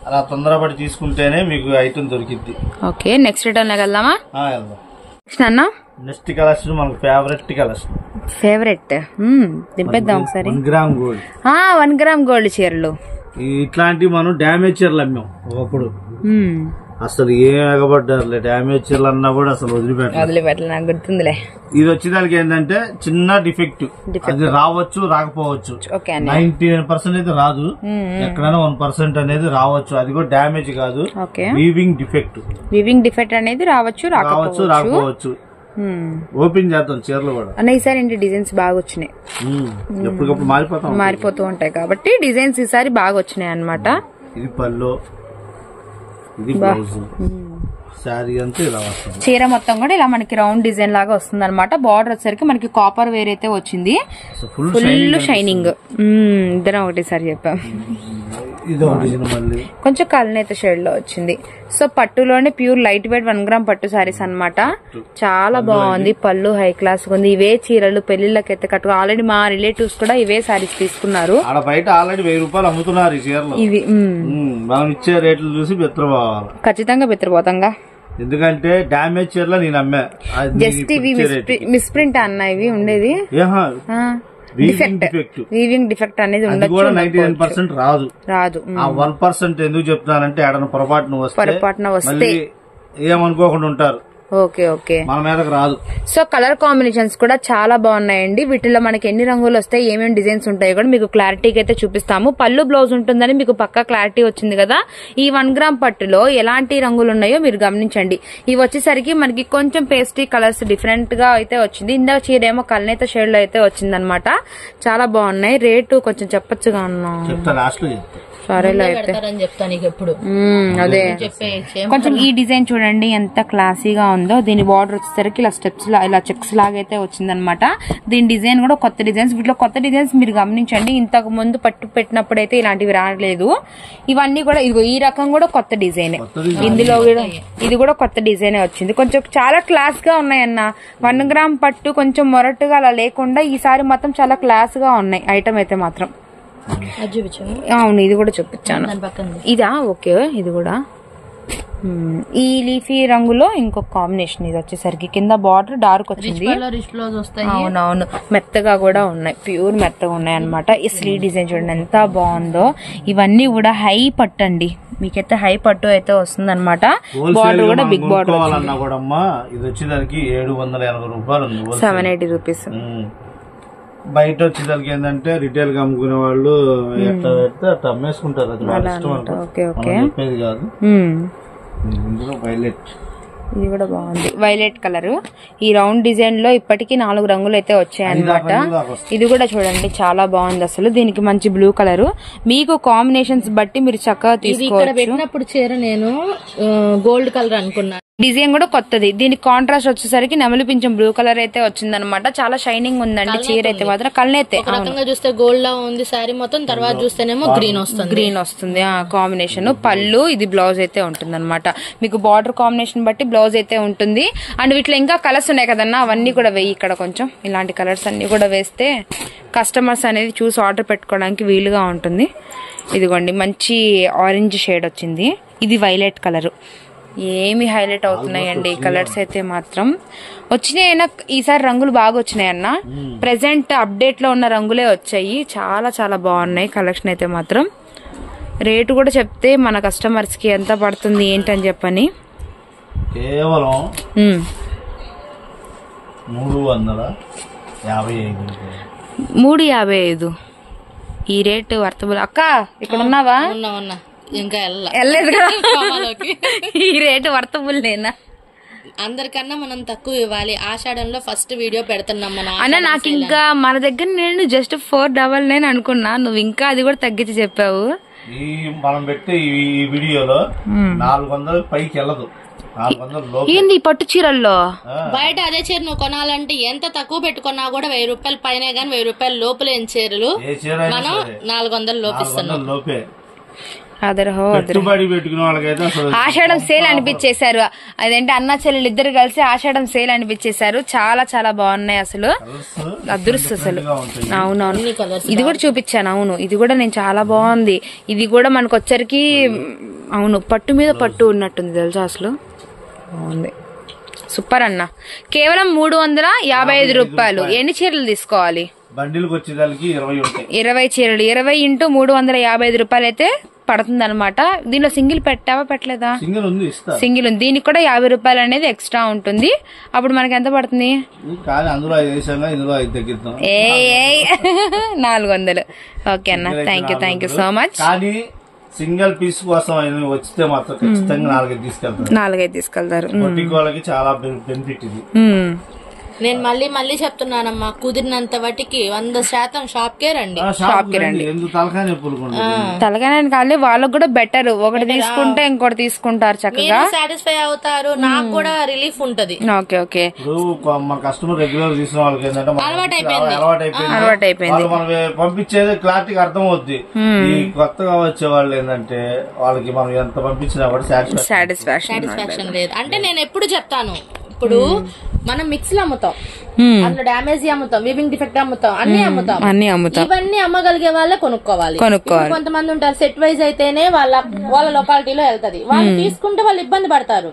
అలా తొందరపడి తీసుకుంటేనే మీకు ఐటమ్ దొరికిద్ది. ఓకే, నెక్స్ట్ రిటర్న్ వెళ్దామా? వెళ్దాం. నెక్స్ట్ కలెక్షన్ మనకు ఫేవరెట్ కలెక్షన్. ఫేవరెట్ దింపేద్దాం ఒకసారి. 1 గ్రామ్ గోల్డ్. 1 గ్రామ్ గోల్డ్ చీరలు ఇట్లాంటివి మనం డ్యామేజ్ చీరలు అమ్మాం ఒకప్పుడు. అసలు ఏం ఎగబడ్డారులే, డ్యామేజ్ చీరలు అన్నా కూడా అసలు వదిలిపెట్టలే, నాకు గుర్తుందిలే. ఇది వచ్చేదానికి ఏంటంటే చిన్న డిఫెక్ట్, అది రావచ్చు రాకపోవచ్చు. 99% అయితే రాదు, ఎక్కడైనా 1% అనేది రావచ్చు. అది కూడా డ్యామేజ్ కాదు, వీవింగ్ డిఫెక్ట్. వీవింగ్ డిఫెక్ట్ అనేది రావచ్చు రాకపోవచ్చు. ఓపెన్ చేద్దాం చీరలు కూడా. అన్న ఈసారి ఏంటి డిజైన్స్ బాగా వచ్చినాయి, ఎప్పటికప్పుడు మారిపోతూ ఉంటాయి కాబట్టి డిజైన్స్ ఈసారి బాగా వచ్చినాయి అన్నమాట. ఇది పళ్ళు, ఇది బ్లౌజ్, శారీ అంతా ఇలా వస్తుంది. చీర మొత్తం కూడా ఇలా మనకి రౌండ్ డిజైన్ లాగా వస్తుంది అనమాట. బార్డర్ వచ్చేసరికి మనకి కాపర్ వేర్ అయితే వచ్చింది, ఫుల్ షైనింగ్. ఇద్దరం ఒకటేసారి చెప్పాం. కొంచెం కల్నేత షేడ్ లో వచ్చింది. సో పట్టులోనే ప్యూర్ లైట్ వెయిట్ 1 గ్రామ్ పట్టు సారీస్ అన్నమాట. చాలా బాగుంది, పళ్ళు హై క్లాస్ ఉంది. ఇవే చీరలు పెళ్లిళ్ళకి అయితే కట్టు. ఆల్రెడీ మా రిలేటివ్స్ కూడా ఇవే సారీస్ తీసుకున్నారు. బయట ఆల్రెడీ 1000 రూపాయలు అమ్ముతున్నారు ఈ చీరలు. ఇవి మనం ఇచ్చే రేట్లు చూసి బెత్తరపోవాలి, ఖచ్చితంగా బెత్తరపోతాంగా. ఎందుకంటే డామేజ్ చీరలు నేను అమ్మా, జస్ట్ ఇవి మిస్ప్రింట్ అన్న ఇవి ఉండేది. వీవింగ్ డిఫెక్ట్ అనేది ఉండదు, 99% రాదు. ఆ 1% ఎందుకు చెప్తున్నానంటే ఏడన్నా పొరపాటున వస్తే ఏమనుకోకుండా ఉంటారు. ఓకే ఓకే, మన మీదకి రాదు. సో కలర్ కాంబినేషన్స్ కూడా చాలా బాగున్నాయండి. వీటిలో మనకి ఎన్ని రంగులు వస్తాయి, ఏమేమి డిజైన్స్ ఉంటాయో కూడా మీకు క్లారిటీగా అయితే చూపిస్తాము. పళ్ళు బ్లౌజ్ ఉంటుందని మీకు పక్కా క్లారిటీ వచ్చింది కదా. ఈ 1 గ్రామ్ పట్టులో ఎలాంటి రంగులు ఉన్నాయో మీరు గమనించండి. ఇవి వచ్చేసరికి మనకి కొంచెం పేస్ట్రీ కలర్స్ డిఫరెంట్ గా అయితే వచ్చింది. ఇందాక చీర ఏమో కల్నేత షేడ్ లో అయితే వచ్చిందనమాట. చాలా బాగున్నాయి. రేటు కొంచెం చెప్పొచ్చుగా అన్నా, సరేలే అయితే అదే. కొంచెం ఈ డిజైన్ చూడండి ఎంత క్లాసీగా ఉందో. దీని బార్డర్ వచ్చేసరికి ఇలా స్టెప్స్ ఇలా చెక్స్ లాగైతే వచ్చిందనమాట. దీని డిజైన్ కూడా కొత్త డిజైన్స్. వీటిలో కొత్త డిజైన్స్ మీరు గమనించండి. ఇంతకు ముందు పట్టు పెట్టినప్పుడు అయితే ఇలాంటివి రాలేదు. ఇవన్నీ కూడా ఇదిగో ఈ రకం కూడా కొత్త డిజైనే. ఇందులో కూడా ఇది కూడా కొత్త డిజైనే వచ్చింది. కొంచెం చాలా క్లాస్ గా ఉన్నాయన్న. 1 గ్రామ్ పట్టు కొంచెం మొరటుగా అలా లేకుండా ఈసారి మాత్రం చాలా క్లాస్ గా ఉన్నాయి ఐటమ్ అయితే మాత్రం. అవును, ఇది కూడా చూపించాను. ఇదా ఓకే, ఇది కూడా ఈ లీఫీ రంగులో ఇంకొక కాంబినేషన్ ఇది వచ్చేసరికి కింద బార్డర్ డార్క్ వచ్చింది. రిచ్ బ్లౌజ్ వస్తాయి. అవునవును, మెత్తగా కూడా ఉన్నాయి, ప్యూర్ మెత్తగా ఉన్నాయి అనమాట. ఈ స్లీవ్ డిజైన్ చూడండి ఎంత బాగుందో. ఇవన్నీ కూడా హై పట్టు అండి, మీకైతే హై పట్టు అయితే వస్తుంది అనమాట. బార్డర్ కూడా బిగ్ బార్డర్. ఇది వచ్చేదానికి 780 రూపాయలు ఉంది, 780 రూపీస్. బయట వచ్చేదానికి ఏంటంటే రిటైల్ గా అమ్ముకునే వాళ్ళు ఎట్లా పెడితే అట్లా అమ్మేసుకుంటారు. అది వాళ్ళ ఇష్టం అంటే చెప్పేది కాదు. ఇందులో వైలెట్, ఇది కూడా బాగుంది, వైలెట్ కలర్. ఈ రౌండ్ డిజైన్ లో ఇప్పటికీ 4 రంగులు అయితే వచ్చాయి అనమాట. ఇది కూడా చూడండి చాలా బాగుంది అసలు. దీనికి మంచి బ్లూ కలర్. మీకు కాంబినేషన్స్ బట్టి మీరు చక్కగా తీసుకోవచ్చు. పెట్టినప్పుడు చీర నేను గోల్డ్ కలర్ అనుకున్నాను. డిజైన్ కూడా కొత్తది. దీనికి కాంట్రాస్ట్ వచ్చేసరికి నెమలి పింఛం బ్లూ కలర్ అయితే వచ్చిందనమాట. చాలా షైనింగ్ ఉందండి చీర అయితే మాత్రం. కళ్ళైతే చూస్తే గోల్డ్ లా ఉంది సారీ మొత్తం, తర్వాత చూస్తేనేమో గ్రీన్ వస్తుంది కాంబినేషన్. పళ్ళు, ఇది బ్లౌజ్ అయితే ఉంటుంది అనమాట. మీకు బార్డర్ కాంబినేషన్ బట్టి బ్లౌజ్ అయితే ఉంటుంది. అండ్ వీటిలో ఇంకా కలర్స్ ఉన్నాయి కదన్నా, అవన్నీ కూడా వేయి ఇక్కడ కొంచెం. ఇలాంటి కలర్స్ అన్ని కూడా వేస్తే కస్టమర్స్ అనేది చూసి ఆర్డర్ పెట్టుకోవడానికి వీలుగా ఉంటుంది. ఇదిగోండి మంచి ఆరెంజ్ షేడ్ వచ్చింది. ఇది వైలెట్ కలర్. ఏమి హైలైట్ అవుతున్నాయండి ఈ కలర్స్ అయితే మాత్రం. వచ్చినాయన్నా ఈసారి రంగులు బాగా వచ్చినాయి అన్న. ప్రెసెంట్ అప్డేట్ లో ఉన్న రంగులే వచ్చాయి. చాలా చాలా బాగున్నాయి కలెక్షన్ అయితే మాత్రం. రేటు కూడా చెప్తే మన కస్టమర్స్ కి ఎంత పడుతుంది ఏంటని చెప్పని. కేవలం 355. ఈ రేటు వర్తబుల్. అక్క ఇక్కడ ఉన్నావా? ఇంకా వెళ్ళలేదు కదా. ఈ రేటు వర్తబుల్ నేనా? అందరికన్నా మనం తక్కువ ఇవ్వాలి. ఆషాఢంలో ఫస్ట్ వీడియో పెడుతున్నాం మనం. అన్న నాకు ఇంకా మన దగ్గర నేను జస్ట్ 499 అనుకున్నా, నువ్వు ఇంకా అది కూడా తగ్గించి చెప్పావు. మనం పెట్టే ఈ వీడియోలో 400 పైకి వెళ్ళదు. ఏంది పట్టు చీరల్లో? బయట అదే చీర నువ్వు కొనాలంటే ఎంత తక్కువ పెట్టుకున్నా కూడా 1000 రూపాయలు పైన గానీ 1000 రూపాయలు లోపలేని చీరలు మనం 400 లోపిస్తున్నాం. ఆషాఢం సేల్ అనిపించేశారు. అదేంటి అన్నా చెల్లెలు ఇద్దరు కలిసి ఆషాఢం సేల్ అనిపించేశారు. చాలా చాలా బాగున్నాయి అసలు, అదృష్టం అసలు. అవునవును, ఇది కూడా చూపించాను. అవును, ఇది కూడా నేను చాలా బాగుంది. ఇది కూడా మనకు వచ్చరికి అవును పట్టు మీద పట్టు ఉన్నట్టుంది తెలుసా అసలు. బాగుంది, సూపర్ అన్న. కేవలం 355 రూపాయలు. ఎన్ని చీరలు తీసుకోవాలి? బండిల్కి వచ్చేదానికి 20 చీరలు. 20 × 355 రూపాయలు అయితే పడుతుంది అనమాట. దీనిలో సింగిల్ పెట్టావా పెట్టలేదా? సింగిల్ ఉంది. దీనికి కూడా 50 రూపాయలు అనేది ఎక్స్ట్రా ఉంటుంది. అప్పుడు మనకి ఎంత పడుతుంది? 400. ఓకే అన్న, thank you so much. Single piece కోసం వచ్చితే మాత్రం ఖచ్చితంగా 4 తీసుకెళ్తారు. వాళ్ళకి చాలా బెనిఫిట్ ఇది. నేను మళ్ళీ చెప్తున్నానమ్మా, కుదిరినంత వాటికి 100% షాప్ కే రండి. తలకాయ కాదు, వాళ్ళకి కూడా బెటర్. ఒకటి తీసుకుంటే ఇంకోటి తీసుకుంటారు, చక్కగా సాటిస్ఫై అవుతారు. నాకు కూడా రిలీఫ్ ఉంటది. ఓకే. కస్టమర్ రెగ్యులర్ తీసుకున్న వాళ్ళకి ఏంటంటే అలవాటు అయిపోయింది. మనం పంపించేది క్లారిటీగా అర్థం అవుద్ది. ఈ కొత్తగా వచ్చే వాళ్ళు ఏంటంటే వాళ్ళకి మనం ఎంత పంపించినా కూడా సాటిస్ఫాక్షన్ లేదు. అంటే నేను ఎప్పుడు చెప్తాను, ఇప్పుడు మనం మిక్స్లు అమ్ముతాం, అందులో డ్యామేజ్ అమ్ముతాం, వీవింగ్ డిఫెక్ట్ అమ్ముతాం, అన్ని అమ్ముతాం. ఇవన్నీ అమ్మగలిగే వాళ్ళే కొనుక్కోవాలి. కొంతమంది ఉంటారు సెట్ వైజ్ అయితేనే వాళ్ళ లొకాలిటీలో వెళ్తది. వాళ్ళు తీసుకుంటే వాళ్ళు ఇబ్బంది పడతారు.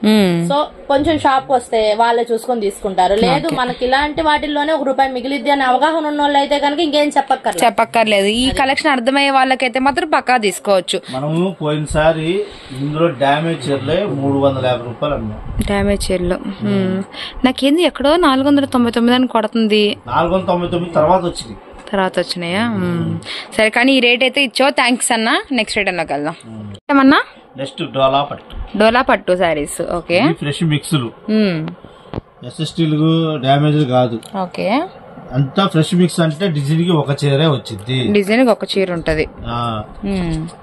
సో కొంచెం షాప్ వస్తే వాళ్ళే చూసుకొని తీసుకుంటారు. లేదు మనకి ఇలాంటి వాటిల్లోనే ₹1 మిగిలిద్ది అనే అవగాహన ఉన్న వాళ్ళు అయితే కనుక ఇంకేం చెప్పక్కర్లేదు. ఈ కలెక్షన్ అర్థమయ్యే వాళ్ళకైతే మాత్రం పక్కా తీసుకోవచ్చు. మనము పోయినసారి ఇందులో డ్యామేజ్ చీరలే 350 రూపాయలు అన్నాం. డ్యామేజ్ చీరలు నాకేంది ఎక్కడో 499 అని కొడుతుంది. 499 తర్వాత వచ్చినాయా? సరే, కానీ ఈ రేట్ అయితే ఇచ్చో. థ్యాంక్స్ అన్న. నెక్స్ట్ రేట్ అన్నాక వెళ్దాం. ఏమన్నా? నెక్స్ట్ డోలా పట్టు సారీస్. ఓకే, ఫ్రెష్ మిక్స్లు, ఎస్ఎస్టీలు, డ్యామేజ్ కాదు. ఓకే, అంతా ఫ్రెష్ మిక్స్. అంటే డిజైన్ కి ఒక చీరే వచ్చింది. డిజైన్ కి ఒక చీర ఉంటది.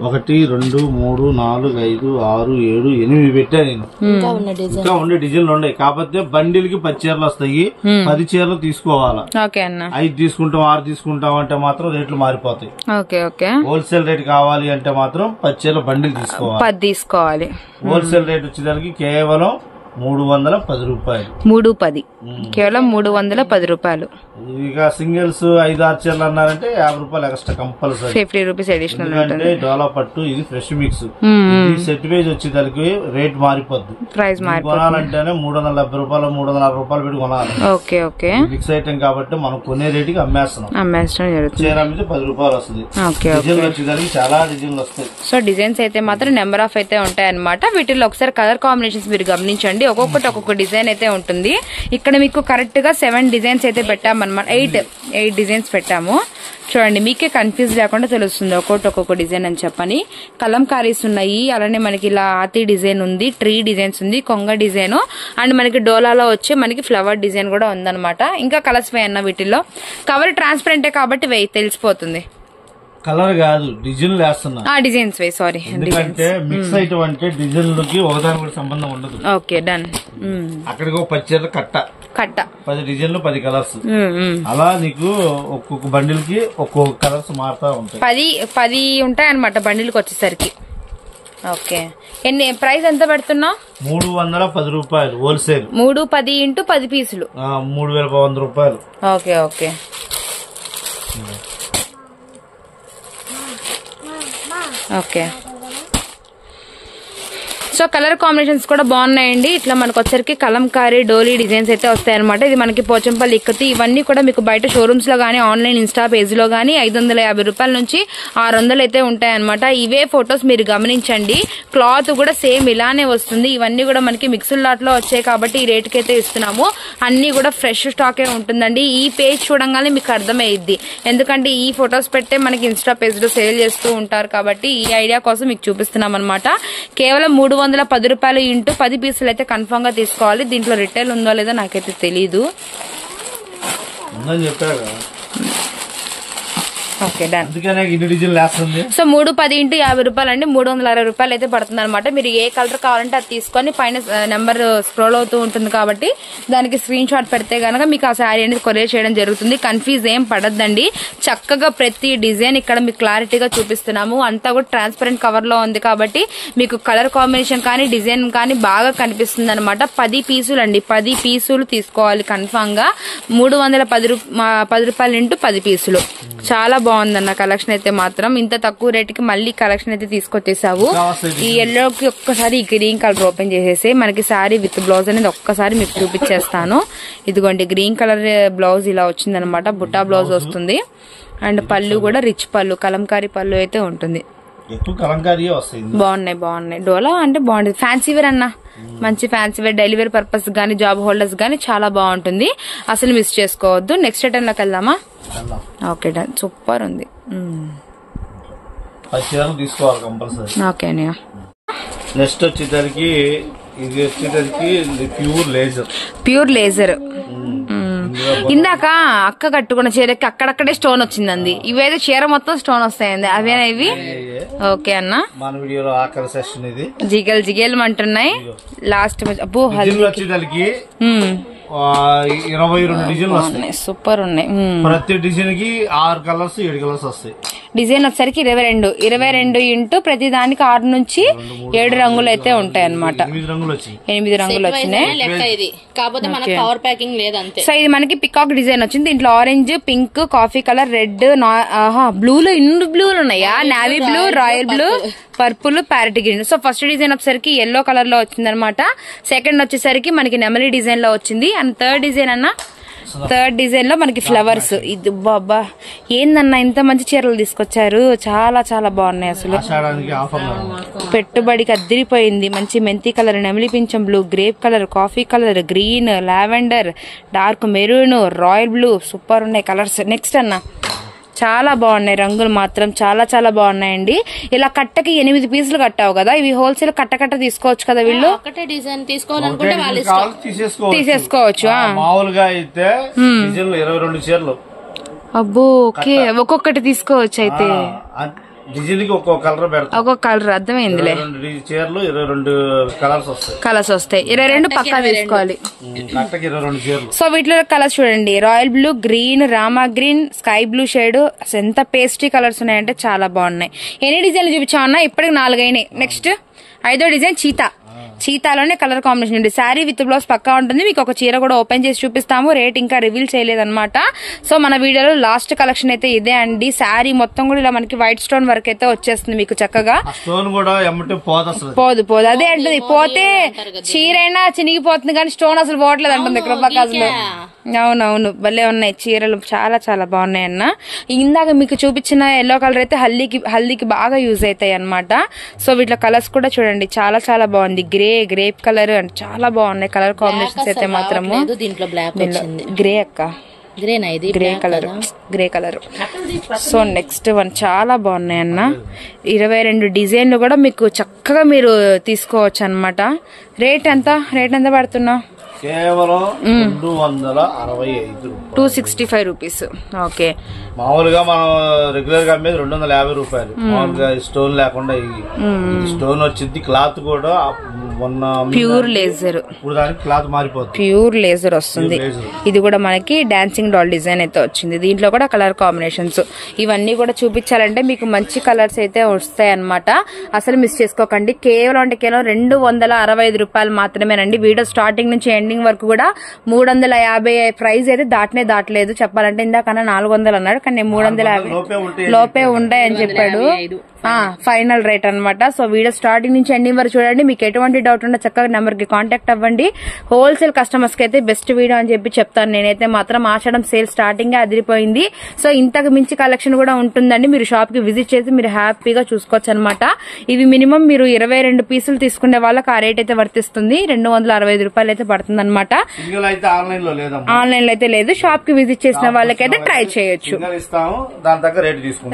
1 2 3 4 5 6 7 8 పెట్టా నేను. ఇంకా ఉండే డిజైన్లు ఉన్నాయి. కాకపోతే బండిల్ కి 10 చీరలు వస్తాయి. 10 చీరలు తీసుకోవాలా. 5 తీసుకుంటాం 6 తీసుకుంటాం అంటే మాత్రం రేట్లు మారిపోతాయి. హోల్సేల్ రేట్ కావాలి అంటే మాత్రం 10 చీరల బండిల్ తీసుకోవాలి. హోల్సేల్ రేట్ వచ్చేదానికి కేవలం 310 రూపాయలు. 310 కేవలం 310 రూపాయలు. ఇక సింగిల్స్ 5-6 చీరలు అన్నారంటే 50 రూపాయలు ఎక్స్ట్రా కంపల్సరీ, 50 రూపీస్ అడిషనల్. అంటే డోలా పట్టు ఇది ఫ్రెష్ మిక్స్. సెట్ వైజ్ వచ్చేసరికి రేట్ మారిపోద్ది, ప్రైస్ కొనాలంటేనే 370 రూపాయలు 360 రూపాయలు పెట్టి కొనాలి. Okay okay. మిక్స్ ఐటమ్ కాబట్టి మనం కొనే రేటుకి అమ్మేస్తున్నాం జరుగుతుంది. చీర అమ్మితే 10 రూపాయలు వస్తుంది. డిజైన్లు వచ్చేసరికి చాలా డిజైన్లు వస్తాయి. సో డిజైన్స్ అయితే మాత్రం నెంబర్ ఆఫ్ అయితే ఉంటాయి అనమాట. వీటిలో ఒకసారి కలర్ కాంబినేషన్స్ మీరు గమనించండి, ఒక్కొక్కటి ఒక్కొక్క డిజైన్ అయితే ఉంటుంది. ఇక్కడ మీకు కరెక్ట్ గా 7 డిజైన్స్ అయితే పెట్టామన్నమాట, 8 డిజైన్స్ పెట్టాము. చూడండి మీకే కన్ఫ్యూజ్ లేకుండా తెలుస్తుంది ఒక్కొక్క డిజైన్ అని చెప్పని. కలంకారీస్ ఉన్నాయి, అలానే మనకి ఇలా ఆతి డిజైన్ ఉంది, ట్రీ డిజైన్స్ ఉంది, కొంగ డిజైన్, అండ్ మనకి డోలాలో వచ్చే మనకి ఫ్లవర్ డిజైన్ కూడా ఉందన్నమాట. ఇంకా కలర్స్ వే అన్న వీటిల్లో. కవర్ ట్రాన్స్పరెంటే కాబట్టి తెలిసిపోతుంది. కలర్ కాదు డిజైన్ వేస్తున్నా, డిజైన్స్ వే సారీ. ఎందుకంటే మిక్స్ ఐటమ్ అంటే డిజైన్లకి ఒకదాని కూడా సంబంధం ఉండదు. Okay done. అక్కడికి ఒక 10 చీరలు కట్ట 10 డిజైన్లు 10 కలర్స్, అలా నీకు ఒక్కొక్క బండిల్ కి ఒక్కొక్క కలర్స్ మారుతా ఉంటాయి. 10 ఉంటాయి అనమాట బండిల్కి వచ్చేసరికి. ఓకే, ప్రైస్ ఎంత పెడుతున్నా? 310 రూపాయలు హోల్సేల్. 310 × 10 పీసులు 3100 రూపాయలు. Okay okay. Okay, so colour combinations కూడా బాగున్నాయండి. ఇట్లా మనకు వచ్చరికి కలంకారీ డోలీ డిజైన్స్ అయితే వస్తాయి అనమాట. ఇది మనకి పోచంపల్లి ఇక్కతి, ఇవన్నీ కూడా మీకు బయట షోరూమ్స్ లో గానీ ఆన్లైన్ ఇన్స్టా పేజ్ లో గానీ 550 రూపాయల నుంచి 600 అయితే ఉంటాయి అనమాట. ఇవే ఫొటోస్ మీరు గమనించండి, క్లాత్ కూడా సేమ్ ఇలానే వస్తుంది. ఇవన్నీ కూడా మనకి మిక్స్డ్ లాట్ లో వచ్చాయి కాబట్టి ఈ రేట్ కి అయితే ఇస్తున్నాము. అన్ని కూడా ఫ్రెష్ స్టాకే ఉంటుందండి. ఈ పేజ్ చూడంగానే మీకు అర్థమయ్యిద్ది, ఎందుకంటే ఈ ఫొటోస్ పెట్టే మనకి ఇన్స్టా పేజ్ లో సేల్ చేస్తూ ఉంటారు కాబట్టి ఈ ఐడియా కోసం మీకు చూపిస్తున్నాం అనమాట. కేవలం 310 రూపాయలు × 10 పీసులు అయితే కన్ఫర్మ్ గా తీసుకోవాలి. దీంట్లో రిటైల్ ఉందో లేదో నాకైతే తెలీదు. Okay done. సో 310 × 50 రూపాయలు అండి, 360 రూపాయలు అయితే పడుతుంది అనమాట. మీరు ఏ కలర్ కావాలంటే అది తీసుకొని పైన నెంబర్ స్క్రోల్ అవుతూ ఉంటుంది కాబట్టి దానికి స్క్రీన్ షాట్ పెడితే గనక మీకు ఆ శారీ అనేది కొరియర్ చేయడం జరుగుతుంది. కన్ఫ్యూజ్ ఏం పడద్దండి, చక్కగా ప్రతి డిజైన్ ఇక్కడ మీకు క్లారిటీగా చూపిస్తున్నాము. అంతా కూడా ట్రాన్స్పరెంట్ కవర్ లో ఉంది కాబట్టి మీకు కలర్ కాంబినేషన్ కానీ డిజైన్ కానీ బాగా కనిపిస్తుంది అనమాట. 10 పీసులు అండి, 10 పీసులు తీసుకోవాలి కన్ఫామ్ గా. 310 రూపాయలు × 10 పీసులు. చాలా బాగుందన్న కలెక్షన్ అయితే మాత్రం. ఇంత తక్కువ రేట్ కి మళ్ళీ కలెక్షన్ అయితే తీసుకొచ్చేసావు. ఈ ఎల్లోకి ఒక్కసారి ఈ గ్రీన్ కలర్ ఓపెన్ చేసేసి మనకి శారీ విత్ బ్లౌజ్ అనేది ఒక్కసారి మీకు చూపించేస్తాను. ఇదిగోండి గ్రీన్ కలర్ బ్లౌజ్ ఇలా వచ్చిందనమాట, బుట్టా బ్లౌజ్ వస్తుంది. అండ్ పళ్ళు కూడా రిచ్ పళ్ళు, కలంకారీ పళ్ళు అయితే ఉంటుంది. బాగున్నాయి. డోలా అంటే బాగుంటుంది, ఫ్యాన్సీ వేర్ అన్న, మంచి fancy wear, daily wear purpose గానీ జాబ్ హోల్డర్స్ గానీ చాలా బాగుంటుంది. అసలు మిస్ చేసుకోవద్దు. నెక్స్ట్ ఐటమ్ లోకి వెళ్దామా? ఓకే డన్, సూపర్ ఉంది. ఓకే అన్నయ్య. నెక్స్ట్ వచ్చేసరికి ఇది వచ్చేసరికి ప్యూర్ లేజర్. ఇందాక అక్క కట్టుకున్న చీరకి అక్కడక్కడే స్టోన్ వచ్చిందండి. ఇవేదో చీర మొత్తం స్టోన్ వస్తాయండి, అవేనా ఇవి? ఓకే అన్న, మన వీడియోలో ఆఖరి సెషన్ ఇది. జిగేలు అంటున్నాయి లాస్ట్. అబ్బో, వచ్చేసరికి 22 డిజైన్లు వస్తాయి, సూపర్ ఉన్నాయి. ప్రతి డిజైన్ కి 6 కలర్స్ 7 కలర్స్ వస్తాయి. డిజైన్ వచ్చేసరికి 22 × ప్రతి దానికి 6 నుంచి 7 రంగులు అయితే ఉంటాయి అనమాట. 8 రంగులు వచ్చినాయి. సో ఇది మనకి పికాక్ డిజైన్ వచ్చింది. దీంట్లో orange, pink, coffee colour, red, బ్లూలో ఇన్ని బ్లూలు ఉన్నాయా? Navy blue, royal blue, purple, parrot green. So first design వచ్చేసరికి ఎల్లో కలర్ లో వచ్చింది అనమాట. సెకండ్ వచ్చేసరికి మనకి నెమలి డిజైన్ లో వచ్చింది. అండ్ థర్డ్ డిజైన్ లో మనకి ఫ్లవర్స్. ఇది బాబా ఏందన్నా ఇంత మంచి చీరలు తీసుకొచ్చారు, చాలా చాలా బాగున్నాయి. అసలు పెట్టుబడికి అదిరిపోయింది. మంచి మెంతి కలర్, నెమలి పింఛం blue, grape colour, coffee colour, green, lavender, dark maroon, royal blue, super ఉన్నాయి కలర్స్. నెక్స్ట్ అన్న చాలా బాగున్నాయి రంగులు మాత్రం, చాలా చాలా బాగున్నాయండి. ఇలా కట్టకి 8 పీసులు కట్టావు కదా, ఇవి హోల్సేల్ కట్ట తీసుకోవచ్చు కదా వీళ్ళు? ఒకటే డిజైన్ తీసుకోవాలనుకుంటే వాళ్ళు తీసేసుకోవచ్చు. మామూలుగా అయితే 22 చీరలు. అబ్బో, ఓకే, ఒక్కొక్కటి తీసుకోవచ్చు అయితే. డిజైన్ కి ఒక్కొక్క కలర్ పెడతాం, ఒక్కొక్క కలర్. అర్థమైందిలే. 22 చీరలు 22 కలర్స్ వస్తాయి. 22 పక్కా తీసుకోవాలి. సో వీటిలో కలర్స్ చూడండి, royal blue, green, Rama green, sky blue shade. అసలు ఎంత పేస్ట్రీ కలర్స్ ఉన్నాయంటే చాలా బాగున్నాయి. ఎన్ని డిజైన్లు చూపించామన్నా? ఇప్పటికి 4 అయినాయి. నెక్స్ట్ 5వ డిజైన్ చీతాలోనే కలర్ కాంబినేషన్ ఉంది. శారీ విత్ బ్లౌజ్ పక్కా ఉంటుంది. మీకు ఒక చీర కూడా ఓపెన్ చేసి చూపిస్తాము. రేట్ ఇంకా రివీల్ చేయలేదన్నమాట. సో మన వీడియోలో లాస్ట్ కలెక్షన్ అయితే ఇదే అండి. శారీ మొత్తం కూడా ఇలా మనకి వైట్ స్టోన్ వర్క్ అయితే వచ్చేస్తుంది మీకు చక్కగా. స్టోన్ కూడా పోదు అదే అంటది. పోతే చీరైనా చినిగిపోతుంది కానీ స్టోన్ అసలు పోవట్లేదు అంటుంది కృపకాజులు. అవునవును భలే ఉన్నాయి చీరలు, చాలా చాలా బాగున్నాయి అన్న. ఇందాక మీకు చూపించిన ఎల్లో కలర్ అయితే హల్దీకి బాగా యూజ్ అవుతాయి అన్నమాట. సో వీటిలో కలర్స్ కూడా చూడండి చాలా చాలా బాగుంది. గ్రేప్ కలర్ అంటే చాలా బాగున్నాయి కలర్ కాంబినేషన్స్ అయితే మాత్రము. దీంట్లో బ్లాక్ గ్రే అక్క, grey colour. So next one చాలా బాగున్నాయి అన్న. 22 డిజైన్లు కూడా మీకు చక్కగా మీరు తీసుకోవచ్చు అన్నమాట. రేట్ ఎంత పడుతున్నావు? కేవలం 265 రూపీస్. ఓకే, మామూలుగా మనం రెగ్యులర్ గా అమ్మేది 250 రూపాయలు. మామూలుగా స్టోన్ లేకుండా స్టోన్ వచ్చింది. క్లాత్ కూడా ప్యూర్ లేజర్, క్లాత్ మారిపోతుంది, ప్యూర్ లేజర్ వస్తుంది. ఇది కూడా మనకి డాన్సింగ్ డాల్ డిజైన్ అయితే వచ్చింది. దీంట్లో కూడా కలర్ కాంబినేషన్స్ ఇవన్నీ కూడా చూపించాలంటే మీకు మంచి కలర్స్ అయితే వస్తాయి అన్నమాట. అసలు మిస్ చేసుకోకండి. కేవలం 265 రూపాయలు మాత్రమేనండి. వీడియో స్టార్టింగ్ నుంచి ఎండింగ్ వరకు కూడా 350 ప్రైస్ అయితే దాటలేదు చెప్పాలంటే. ఇందాకన్నా 400 అన్నాడు కానీ 350 లోపే ఉంటాయని చెప్పాడు. ఫైనల్ రేట్ అన్నమాట. సో వీడియో స్టార్టింగ్ నుంచి ఎండింగ్ వరకు చూడండి. మీకు ఎటువంటి డౌట్ ఉంటే చక్కగా నెంబర్ కి కాంటాక్ట్ అవ్వండి. హోల్సేల్ కస్టమర్స్ కి అయితే బెస్ట్ వీడియో అని చెప్పి చెప్తాను నేనైతే మాత్రం. ఆషాఢం సేల్ స్టార్టింగ్ అదిరిపోయింది. సో ఇంతకు మించి కలెక్షన్ కూడా ఉంటుందండి. మీరు షాప్ కి విజిట్ చేసి మీరు హ్యాపీగా చూసుకోవచ్చు అనమాట. ఇవి మినిమం మీరు 22 పీసులు తీసుకునే వాళ్ళకి ఆ రేట్ అయితే వర్తిస్తుంది. 265 రూపాయలు అయితే పడుతుంది అనమాట. ఆన్లైన్ లో అయితే లేదు. షాప్ కి విజిట్ చేసిన వాళ్ళకైతే ట్రై చేయొచ్చు.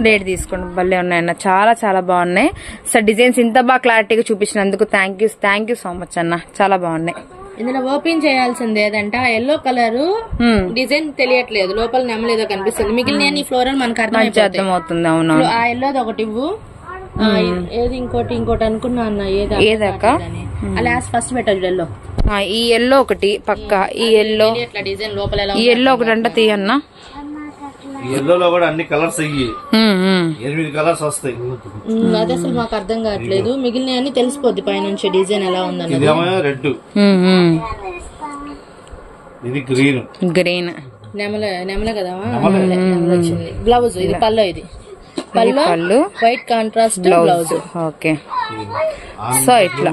రేట్ తీసుకోండి. భలే ఉన్నాయన్న, చాలా చాలా బాగున్నాయి. సో డిజైన్స్ ఇంత బాగా క్లారిటీగా చూపించినందుకు థ్యాంక్ యూ సో మచ్ అన్న, చాలా బాగున్నాయి. ఇందులో ఓపెన్ చేయాల్సింది ఏదంటే ఎల్లో కలర్ డిజైన్ తెలియట్లేదు, లోపల నెమలేదో కనిపిస్తుంది. మిగిలిన ఫ్లోరల్ మనకు అర్థమవుతుంది. అవును, ఆ ఎల్లోది ఒకటి ఇవ్వు. ఏది ఇంకోటి అనుకున్నా అన్న. ఏదాక లాస్ట్ ఫస్ట్ పెట్టదు ఎల్లో. ఈ ఎల్లో ఒకటి పక్క, ఈ ఎల్లో డిజైన్ లోపల ఈ ఎల్లో ఒకటి అంటే తీయన్నా. ఎల్లోలో కూడా అన్ని కలర్స్ 8 కలర్స్ వస్తాయి. అది అసలు మాకు అర్థం కావట్లేదు. మిగిలిన అన్ని తెలిసిపోద్ది పైనుంచి డిజైన్ ఎలా ఉందని. ఇదేమో రెడ్, ఇది గ్రీన్ నెమల కదా వచ్చింది. బ్లౌజ్ ఇది పళ్ళు white contrast blouse. Okay, so ఇట్లా.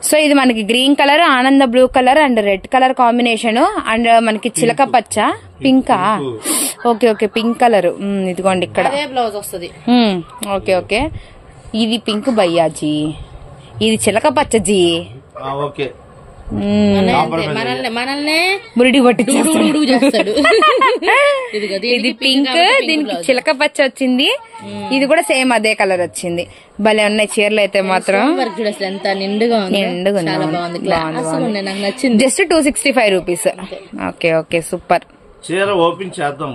సో ఇది మనకి గ్రీన్ కలర్, ఆనంద blue colour and red colour combination. And మనకి చిలక పచ్చ, పింకా. Okay pink colour. ఇదిగోండి ఇక్కడ బ్లౌజ్ వస్తుంది. ఓకే ఇది పింక్ బయ్యాజీ, ఇది చిలక పచ్చ జీ. మనల్ని మురిడి చేస్తాడు. ఇది పింక్, దీనికి చిలక పచ్చ వచ్చింది. ఇది కూడా సేమ్ అదే కలర్ వచ్చింది. భలే ఉన్నాయి చీరలు అయితే మాత్రం. ఎంత నిండుగా నచ్చింది. Just 265 rupees. Okay super. చీర ఓపెన్ చేద్దాం,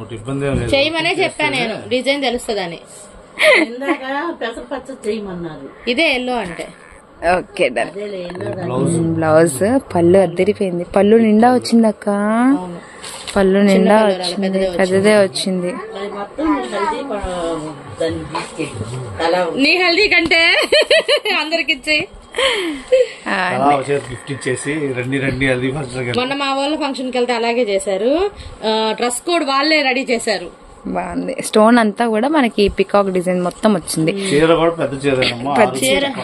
చేయమనే చెప్పా నేను, డిజైన్ తెలుస్తుందని. ఇదే ఎల్లో అంటే. ఓకే బ్లౌజ్ పళ్ళు అద్దరిపోయింది. పళ్ళు నిండా వచ్చింది అక్క, పళ్ళు నిండా వచ్చింది, పెద్దదే వచ్చింది. నీ హల్దీ కంటే అందరికి మొన్న మా వాళ్ళ ఫంక్షన్ కి వెళ్తే అలాగే చేశారు. డ్రెస్ కోడ్ వాళ్ళే రెడీ చేశారు. బాగుంది. స్టోన్ అంతా కూడా మనకి పికాక్ డిజైన్ మొత్తం వచ్చింది.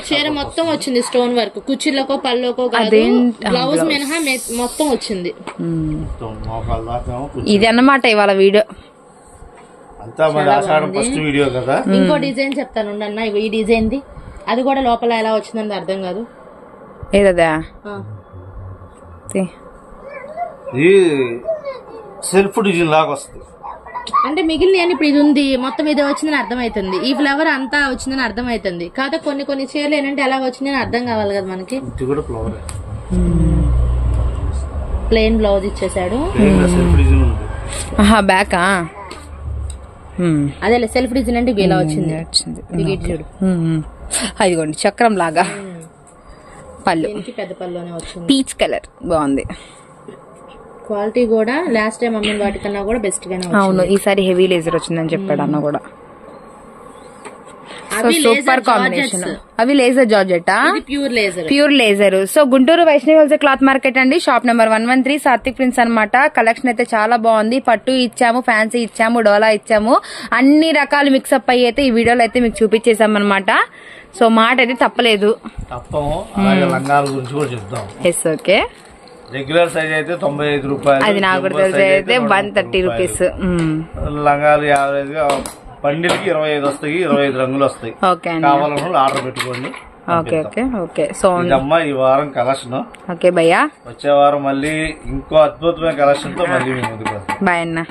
చీర మొత్తం వచ్చింది స్టోన్ వర్క్. కుర్చీలకో పళ్ళకో బ్లౌజ్ మినహా మొత్తం వచ్చింది. ఇది అన్నమాట ఇవాళ వీడియో. ఇంకో డిజైన్ చెప్తాను అన్న. ఈ డిజైన్ ది అది కూడా లోపల ఎలా వచ్చిందని అర్థం కాదు. ఏదా సెల్ఫ్ డిజైన్ లాగా వస్తుంది. అంటే మిగిలిన ఇప్పుడు ఇది ఉంది మొత్తం ఇదే వచ్చిందని అర్థమవుతుంది. ఈ ఫ్లవర్ అంతా వచ్చిందని అర్థమవుతుంది. కాకపోతే కొన్ని చీరలు ఏంటంటే ఎలా వచ్చిందని అర్థం కావాలి కదా మనకి. ప్లెయిన్ బ్లౌజ్ ఇచ్చేసాడు. బ్యాకా అదే సెల్ఫ్ డిజైన్ అంటే ఇలా వచ్చింది. చూడు అదిగోండి చక్రం లాగా. పళ్ళు పెద్ద పళ్ళునే వచ్చింది. పీచ్ కలర్ బాగుంది. క్వాలిటీ కూడా లాస్ట్ టైం అమ్మిన వాటికన్నా కూడా బెస్ట్ గానే. అవును, ఈసారి హెవీ లేజర్ వచ్చిందని చెప్పాడు అన్న కూడా. అవి సూపర్ కాంబినేషన్. అవి లేజర్ జార్జెటా? Pure laser. Pure laser. So Guntur Vaishnavi wholesale cloth market అండి, షాప్ నెంబర్ 113 సాత్విక్ ప్రిన్స్ అన్నమాట. కలెక్షన్ అయితే చాలా బాగుంది. పట్టు ఇచ్చాము, ఫ్యాన్సీ ఇచ్చాము, డోలా ఇచ్చాము, అన్ని రకాలు మిక్సప్ అయ్యి అయితే ఈ వీడియోలో అయితే మీకు చూపించేసాం అనమాట. సో మాట అయితే తప్పలేదు. తప్పము. అలాగే లంగాల గురించి కూడా చెప్తాం. Yes okay. రెగ్యులర్ సైజ్ అయితే 95 రూపాయలు, అది నాకు కూడా తెలిసి అయితే 130 రూపీస్. లంగాలు యావరేజ్ గా బండిల్కి 25 వస్తాయి, 25 రంగులు వస్తాయి. ఓకే అండి, కావాలన్నా ఆర్డర్ పెట్టుకోండి. Okay okay okay. సో ఇదమ్మా ఈ వారం కలెక్షన్. ఓకే భయ్యా, వచ్చే వారం మళ్ళీ ఇంకో అద్భుతమైన కలెక్షన్ తో మళ్ళీ మేము ముందుకు వస్తాం. బాయ్ అన్న.